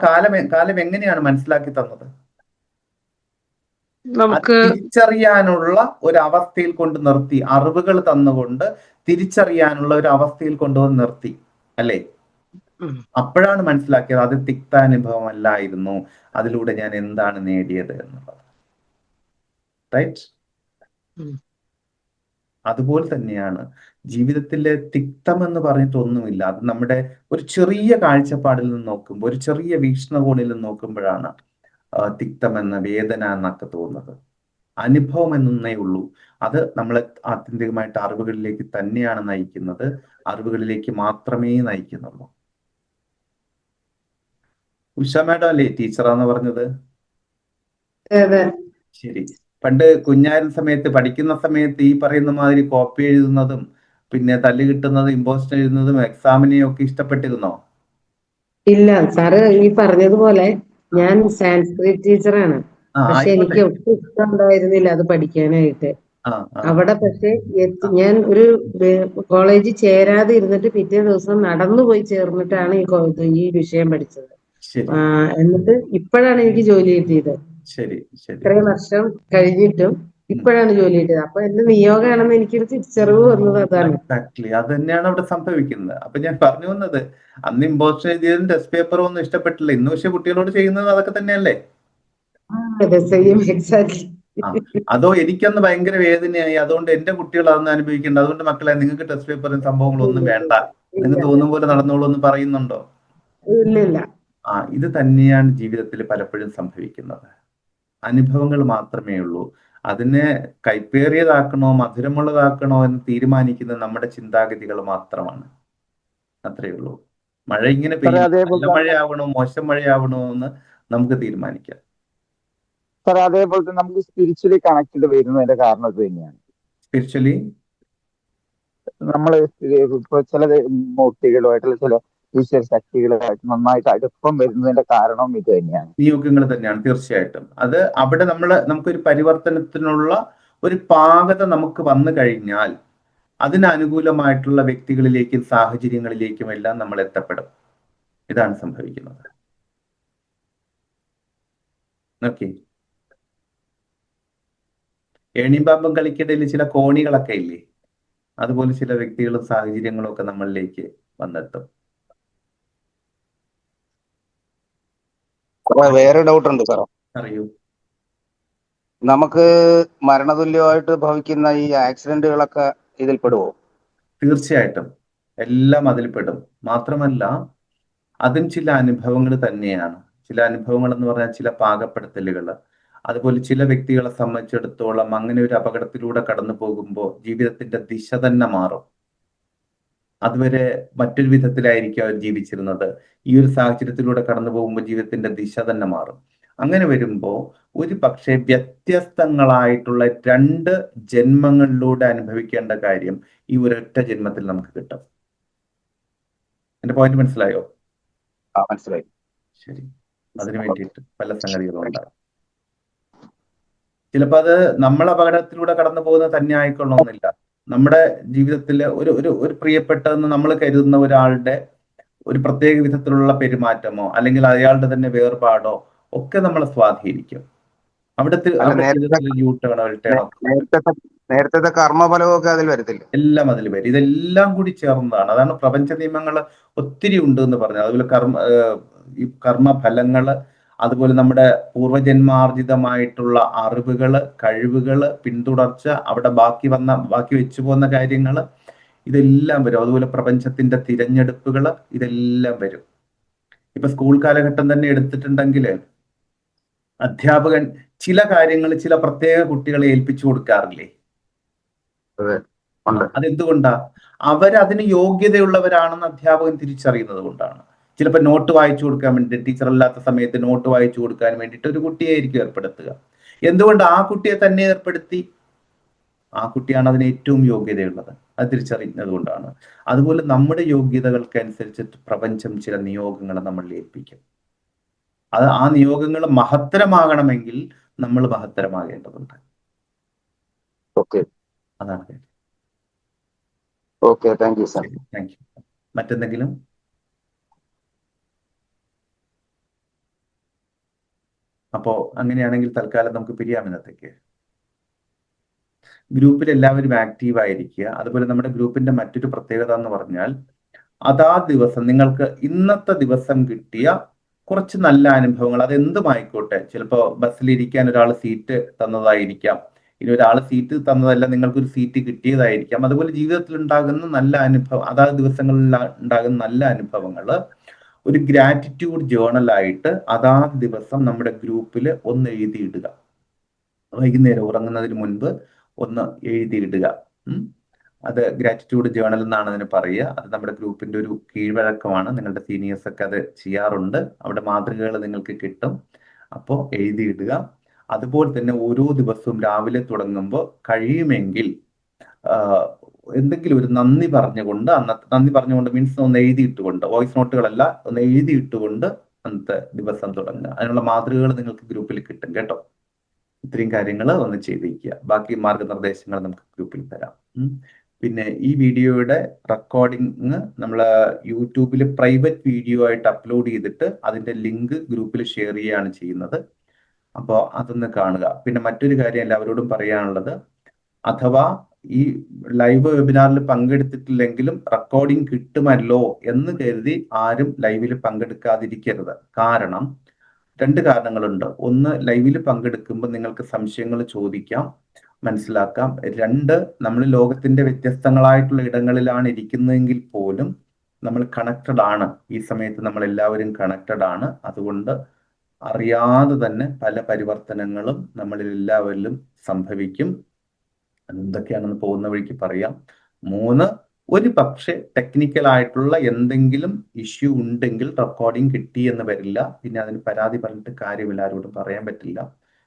കാലം എങ്ങനെയാണ് മനസ്സിലാക്കി തന്നത്? നമുക്ക് തിരിച്ചറിയാനുള്ള ഒരു അവസ്ഥയിൽ കൊണ്ട് നിർത്തി, അറിവുകൾ തന്നുകൊണ്ട് തിരിച്ചറിയാനുള്ള ഒരു അവസ്ഥയിൽ കൊണ്ടുവന്ന് നിർത്തി, അല്ലേ? അപ്പോഴാണ് മനസ്സിലാക്കിയത് അത് തിക്താനുഭവം അല്ലായിരുന്നു, അതിലൂടെ ഞാൻ എന്താണ് നേടിയത് എന്നുള്ളത്. റൈറ്റ്? അതുപോലെ തന്നെയാണ് ജീവിതത്തിലെ തിക്തം എന്ന് പറഞ്ഞിട്ടൊന്നുമില്ല. അത് നമ്മുടെ ഒരു ചെറിയ കാഴ്ചപ്പാടിൽ നിന്ന് നോക്കുമ്പോൾ, ഒരു ചെറിയ വീക്ഷണകോണിൽ നിന്ന് നോക്കുമ്പോഴാണ് തിക്തമെന്ന വേദന എന്നൊക്കെ തോന്നുന്നത്. അനുഭവം എന്നേ ഉള്ളൂ. അത് നമ്മളെ ആത്യന്തികമായിട്ട് അറിവുകളിലേക്ക് തന്നെയാണ് നയിക്കുന്നത്, അറിവുകളിലേക്ക് മാത്രമേ നയിക്കുന്നുള്ളൂ. ഉഷ മാഡം അല്ലേ ടീച്ചറാന്ന് പറഞ്ഞത്? ശരി. പണ്ട് കുഞ്ഞായിരുന്ന സമയത്ത്, പഠിക്കുന്ന സമയത്ത് ഈ പറയുന്ന മാതിരി കോപ്പി എഴുതുന്നതും പിന്നെ തല്ല് കിട്ടുന്നതും ഇമ്പോസിഷൻ എഴുതുന്നതും എക്സാമിനെയും ഒക്കെ ഇഷ്ടപ്പെട്ടിരുന്നോ? ഇല്ല സാറ് ഈ പറഞ്ഞതുപോലെ ഞാൻ സാൻസ്ക്രിറ്റ് ടീച്ചറാണ്. പക്ഷെ എനിക്ക് ഒട്ടും ഇഷ്ടം ഉണ്ടായിരുന്നില്ല അത് പഠിക്കാനായിട്ട്. അവിടെ പക്ഷെ ഞാൻ ഒരു കോളേജിൽ ചേരാതെ ഇരുന്നിട്ട് പിറ്റേ ദിവസം നടന്നു പോയി ചേർന്നിട്ടാണ് ഈ വിഷയം പഠിച്ചത്. എന്നിട്ട് ഇപ്പോഴാണ് എനിക്ക് ജോലി കിട്ടിയത്. ഇത്രയും വർഷം കഴിഞ്ഞിട്ടും ഇപ്പോഴാണ് ജോലി കിട്ടിയത്. അപ്പൊ എന്റെ നിയോഗമാണെന്ന് എനിക്കൊരു തിരിച്ചറിവ് വന്നത് അതാണ്. എക്സാക്ട്ലി അത് തന്നെയാണ് അവിടെ സംഭവിക്കുന്നത്. അപ്പൊ ഞാൻ പറഞ്ഞു വന്നത്, അന്ന് ഇമ്പോസിഷൻ എഴുതിയതും ടെസ്റ്റ് പേപ്പറും ഒന്നും ഇഷ്ടപ്പെട്ടില്ല. ഇന്ന് പക്ഷെ കുട്ടികളോട് ചെയ്യുന്നത് അതൊക്കെ തന്നെയല്ലേ? അതോ എനിക്കന്ന് ഭയങ്കര വേദനയായി, അതുകൊണ്ട് എന്റെ കുട്ടികൾ അതൊന്നും അനുഭവിക്കേണ്ട, അതുകൊണ്ട് മക്കളെ നിങ്ങൾക്ക് ടെസ്റ്റ് പേപ്പറും സംഭവങ്ങളും ഒന്നും വേണ്ട, നിങ്ങൾ തോന്നും പോലെ നടന്നോളൂ എന്ന് പറയുന്നുണ്ടോ? ഇത് തന്നെയാണ് ജീവിതത്തിൽ പലപ്പോഴും സംഭവിക്കുന്നത്. അനുഭവങ്ങൾ മാത്രമേ ഉള്ളൂ. അതിനെ കൈപ്പേറിയതാക്കണോ മധുരമുള്ളതാക്കണോ എന്ന് തീരുമാനിക്കുന്നത് നമ്മുടെ ചിന്താഗതികൾ മാത്രമാണ്. അത്രയേ ഉള്ളൂ. മഴ ഇങ്ങനെ പെയ്യും, നല്ല മഴയാവണോ മോശം മഴയാവണോ എന്ന് നമുക്ക് തീരുമാനിക്കാം. സാർ അതേപോലെ തന്നെ നമുക്ക് സ്പിരിച്വലി കണക്റ്റഡ് വരുന്നതിന്റെ കാരണം ഇത് തന്നെയാണ്. സ്പിരിച്വലി നമ്മള് ഇപ്പൊ ചില മൂർത്തികളുമായിട്ടുള്ള ചില ഈശ്വര ശക്തികളുമായിട്ട് നന്നായിട്ട് അടുപ്പം വരുന്നതിന്റെ കാരണം ഇത് തന്നെയാണ്, നിയോഗങ്ങൾ തന്നെയാണ്. തീർച്ചയായിട്ടും അത് അവിടെ നമുക്കൊരു പരിവർത്തനത്തിനുള്ള ഒരു പാകത നമുക്ക് വന്നു കഴിഞ്ഞാൽ അതിനനുകൂലമായിട്ടുള്ള വ്യക്തികളിലേക്കും സാഹചര്യങ്ങളിലേക്കും എല്ലാം നമ്മൾ എത്തപ്പെടും. ഇതാണ് സംഭവിക്കുന്നത്. ഓക്കെ. ഏണിമ്പാമ്പും കളിക്കിടയിൽ ചില കോണികളൊക്കെ ഇല്ലേ, അതുപോലെ ചില വ്യക്തികളും സാഹചര്യങ്ങളും ഒക്കെ നമ്മളിലേക്ക് വന്നെത്തും. വേറെ ഡൗട്ട് ഉണ്ട് സാറേ. അറിയൂ. നമുക്ക് മരണതുല്യമായിട്ട് ഭവിക്കുന്ന ഈ ആക്സിഡന്റുകളൊക്കെ ഇതിൽ പെടുവോ? തീർച്ചയായിട്ടും എല്ലാം അതിൽ പെടും. മാത്രമല്ല അതും ചില അനുഭവങ്ങൾ തന്നെയാണ്. ചില അനുഭവങ്ങൾ എന്ന് പറഞ്ഞാൽ ചില പാകപ്പെടുത്തലുകൾ. അതുപോലെ ചില വ്യക്തികളെ സംബന്ധിച്ചിടത്തോളം അങ്ങനെ ഒരു അപകടത്തിലൂടെ കടന്നു പോകുമ്പോൾ ജീവിതത്തിന്റെ ദിശ തന്നെ മാറും. അതുവരെ മറ്റൊരു വിധത്തിലായിരിക്കും അവർ ജീവിച്ചിരുന്നത്. ഈ ഒരു സാഹചര്യത്തിലൂടെ കടന്നു പോകുമ്പോൾ ജീവിതത്തിന്റെ ദിശ തന്നെ മാറും. അങ്ങനെ വരുമ്പോൾ ഒരു പക്ഷേ വ്യത്യസ്തങ്ങളായിട്ടുള്ള 2 ജന്മങ്ങളിലൂടെ അനുഭവിക്കേണ്ട കാര്യം ഈ ഒരൊറ്റ ജന്മത്തിൽ നമുക്ക് കിട്ടും. എന്റെ പോയിന്റ് മനസ്സിലായോ? മനസ്സിലായി. ശരി. അതിനു വേണ്ടിയിട്ട് പല സംഗതികളും ഉണ്ടാകും. ചിലപ്പോൾ അത് നമ്മൾ അപകടത്തിലൂടെ കടന്നു പോകുന്നത് തന്നെ ആയിക്കൊള്ളണമെന്നില്ല. നമ്മുടെ ജീവിതത്തിൽ ഒരു പ്രിയപ്പെട്ടതെന്ന് നമ്മൾ കരുതുന്ന ഒരാളുടെ ഒരു പ്രത്യേക വിധത്തിലുള്ള പെരുമാറ്റമോ അല്ലെങ്കിൽ അയാളുടെ തന്നെ വേർപാടോ ഒക്കെ നമ്മളെ സ്വാധീനിക്കും. അവിടുത്തെ നേരത്തെ കർമ്മഫലമൊക്കെ അതിൽ വരത്തില്ല, എല്ലാം അതിൽ വരും. ഇതെല്ലാം കൂടി ചേർന്നതാണ്. അതാണ് പ്രപഞ്ച നിയമങ്ങൾ ഒത്തിരി ഉണ്ട് എന്ന് പറഞ്ഞത്. അതുപോലെ ഈ കർമ്മഫലങ്ങള്, അതുപോലെ നമ്മുടെ പൂർവജന്മാർജിതമായിട്ടുള്ള അറിവുകള്, കഴിവുകള്, പിന്തുടർച്ച, അവിടെ ബാക്കി വെച്ചു പോകുന്ന കാര്യങ്ങള്, ഇതെല്ലാം വരും. അതുപോലെ പ്രപഞ്ചത്തിന്റെ തിരഞ്ഞെടുപ്പുകള്, ഇതെല്ലാം വരും. ഇപ്പൊ സ്കൂൾ കാലഘട്ടം തന്നെ എടുത്തിട്ടുണ്ടെങ്കിൽ അധ്യാപകൻ ചില കാര്യങ്ങൾ ചില പ്രത്യേക കുട്ടികളെ ഏൽപ്പിച്ചു കൊടുക്കാറില്ലേ? അതെന്തുകൊണ്ടാ? അവരതിന് യോഗ്യതയുള്ളവരാണെന്ന് അധ്യാപകൻ തിരിച്ചറിയുന്നത് കൊണ്ടാണ്. ചിലപ്പോൾ നോട്ട് വായിച്ചു കൊടുക്കാൻ വേണ്ടി, ടീച്ചർ അല്ലാത്ത സമയത്ത് നോട്ട് വായിച്ചു കൊടുക്കാൻ വേണ്ടിയിട്ട് ഒരു കുട്ടിയായിരിക്കും ഏർപ്പെടുത്തുക. എന്തുകൊണ്ട് ആ കുട്ടിയെ തന്നെ ഏർപ്പെടുത്തി? ആ കുട്ടിയാണ് അതിന് ഏറ്റവും യോഗ്യതയുള്ളത്. അത് തിരിച്ചറിയുന്നത് കൊണ്ടാണ്. അതുപോലെ നമ്മുടെ യോഗ്യതകൾക്കനുസരിച്ച് പ്രപഞ്ചം ചില നിയോഗങ്ങൾ നമ്മളിൽ ഏൽപ്പിക്കും. ആ നിയോഗങ്ങൾ മഹത്തരമാകണമെങ്കിൽ നമ്മൾ മഹത്തരമാകേണ്ടതുണ്ട്. അതാണ്. Thank you sir. Thank you. മറ്റെന്തെങ്കിലും? അപ്പോ അങ്ങനെയാണെങ്കിൽ തൽക്കാലം നമുക്ക് പിരിയാം. ഇന്നത്തേക്ക് ഗ്രൂപ്പിൽ എല്ലാവരും ആക്റ്റീവ് ആയിരിക്കുക. അതുപോലെ നമ്മുടെ ഗ്രൂപ്പിന്റെ മറ്റൊരു പ്രത്യേകത എന്ന് പറഞ്ഞാൽ അതാ ദിവസം നിങ്ങൾക്ക് ഇന്നത്തെ ദിവസം കിട്ടിയ കുറച്ച് നല്ല അനുഭവങ്ങൾ, അതെന്തുമായിക്കോട്ടെ. ചിലപ്പോൾ ബസ്സിലിരിക്കാൻ ഒരാൾ സീറ്റ് തന്നതായിരിക്കാം, ഇനി ഒരാൾ സീറ്റ് തന്നതല്ല, നിങ്ങൾക്കൊരു സീറ്റ് കിട്ടിയതായിരിക്കാം. അതുപോലെ ജീവിതത്തിൽ ഉണ്ടാകുന്ന നല്ല അനുഭവം, അതാത് ദിവസങ്ങളിൽ ഉണ്ടാകുന്ന നല്ല അനുഭവങ്ങൾ ഒരു ഗ്രാറ്റിറ്റ്യൂഡ് ജേർണലായിട്ട് അതാത് ദിവസം നമ്മുടെ ഗ്രൂപ്പിൽ ഒന്ന് എഴുതിയിടുക. വൈകുന്നേരം ഉറങ്ങുന്നതിന് മുൻപ് ഒന്ന് എഴുതിയിടുക. അത് ഗ്രാറ്റിറ്റ്യൂഡ് ജേണൽ എന്നാണ് അതിന് പറയുക. അത് നമ്മുടെ ഗ്രൂപ്പിന്റെ ഒരു കീഴ്വഴക്കമാണ്. നിങ്ങളുടെ സീനിയേഴ്സ് ഒക്കെ അത് ചെയ്യാറുണ്ട്. അവിടെ മാതൃകകൾ നിങ്ങൾക്ക് കിട്ടും. അപ്പോൾ എഴുതിയിടുക. അതുപോലെ തന്നെ ഓരോ ദിവസവും രാവിലെ തുടങ്ങുമ്പോൾ കഴിയുമെങ്കിൽ എന്തെങ്കിലും ഒരു നന്ദി പറഞ്ഞുകൊണ്ട്, നന്ദി പറഞ്ഞുകൊണ്ട് മീൻസ് ഒന്ന് എഴുതിയിട്ടുകൊണ്ട്, വോയിസ് നോട്ടുകളല്ല, ഒന്ന് എഴുതിയിട്ടുകൊണ്ട് അന്നത്തെ ദിവസം തുടങ്ങുക. അതിനുള്ള മാതൃകകൾ നിങ്ങൾക്ക് ഗ്രൂപ്പിൽ കിട്ടും കേട്ടോ. ഇത്രയും കാര്യങ്ങൾ ഒന്ന് ചെയ്തിരിക്കുക. ബാക്കി മാർഗനിർദ്ദേശങ്ങൾ നമുക്ക് ഗ്രൂപ്പിൽ തരാം. പിന്നെ ഈ വീഡിയോയുടെ റെക്കോർഡിങ് നമ്മൾ യൂട്യൂബിൽ പ്രൈവറ്റ് വീഡിയോ ആയിട്ട് അപ്ലോഡ് ചെയ്തിട്ട് അതിന്റെ ലിങ്ക് ഗ്രൂപ്പിൽ ഷെയർ ചെയ്യുകയാണ് ചെയ്യുന്നത്. അപ്പോൾ അതൊന്ന് കാണുക. പിന്നെ മറ്റൊരു കാര്യം എല്ലാവരോടും പറയാനുള്ളത്, അഥവാ ഈ ലൈവ് വെബിനാറിൽ പങ്കെടുത്തിട്ടില്ലെങ്കിലും റെക്കോർഡിംഗ് കിട്ടുമല്ലോ എന്ന് കരുതി ആരും ലൈവിൽ പങ്കെടുക്കാതിരിക്കരുത്. കാരണം 2 കാരണങ്ങളുണ്ട്. ഒന്ന്, ലൈവിൽ പങ്കെടുക്കുമ്പോൾ നിങ്ങൾക്ക് സംശയങ്ങൾ ചോദിക്കാം, മനസ്സിലാക്കാം. 2, നമ്മൾ ലോകത്തിന്റെ വ്യത്യസ്തങ്ങളായിട്ടുള്ള ഇടങ്ങളിലാണ് ഇരിക്കുന്നതെങ്കിൽ പോലും നമ്മൾ കണക്റ്റഡ് ആണ്. ഈ സമയത്ത് നമ്മൾ എല്ലാവരും കണക്റ്റഡ് ആണ്. അതുകൊണ്ട് അറിയാതെ തന്നെ പല പരിവർത്തനങ്ങളും നമ്മളിൽ എല്ലാവരിലും സംഭവിക്കും. എന്തൊക്കെയാണെന്ന് പോകുന്ന വഴിക്ക് പറയാം. 3, ഒരു പക്ഷേ ടെക്നിക്കൽ ആയിട്ടുള്ള എന്തെങ്കിലും ഇഷ്യൂ ഉണ്ടെങ്കിൽ റെക്കോർഡിംഗ് കിട്ടി എന്ന് വരില്ല. പിന്നെ അതിന് പരാതി പറഞ്ഞിട്ട് കാര്യമില്ല, ആരോടും പറയാൻ പറ്റില്ല.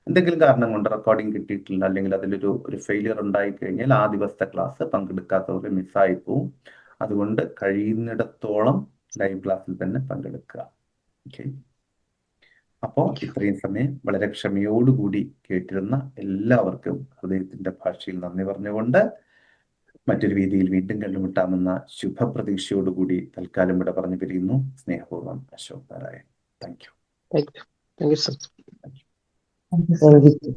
എന്തെങ്കിലും കാരണം കൊണ്ട് റെക്കോർഡിംഗ് കിട്ടിയിട്ടില്ല, അല്ലെങ്കിൽ അതിലൊരു ഫെയിലിയർ ഉണ്ടായി കഴിഞ്ഞാൽ ആ ദിവസത്തെ ക്ലാസ് പങ്കെടുക്കാത്തവർ മിസ്സായി പോവും. അതുകൊണ്ട് കഴിയുന്നിടത്തോളം ലൈവ് ക്ലാസ്സിൽ തന്നെ പങ്കെടുക്കുക. ഓക്കെ. അപ്പോൾ ഇത്രയും സമയം വളരെ ക്ഷമയോടുകൂടി കേട്ടിരുന്ന എല്ലാവർക്കും ഹൃദയത്തിന്റെ ഭാഷയിൽ നന്ദി പറഞ്ഞുകൊണ്ട് മറ്റൊരു രീതിയിൽ വീണ്ടും കണ്ടുമുട്ടാമെന്ന ശുഭപ്രതീക്ഷയോടുകൂടി തൽക്കാലം ഇവിടെ പറഞ്ഞു പിരിയുന്നു. സ്നേഹപൂർവ്വം, Ashok Narayan. Thank you. Thank you sir. Thank you.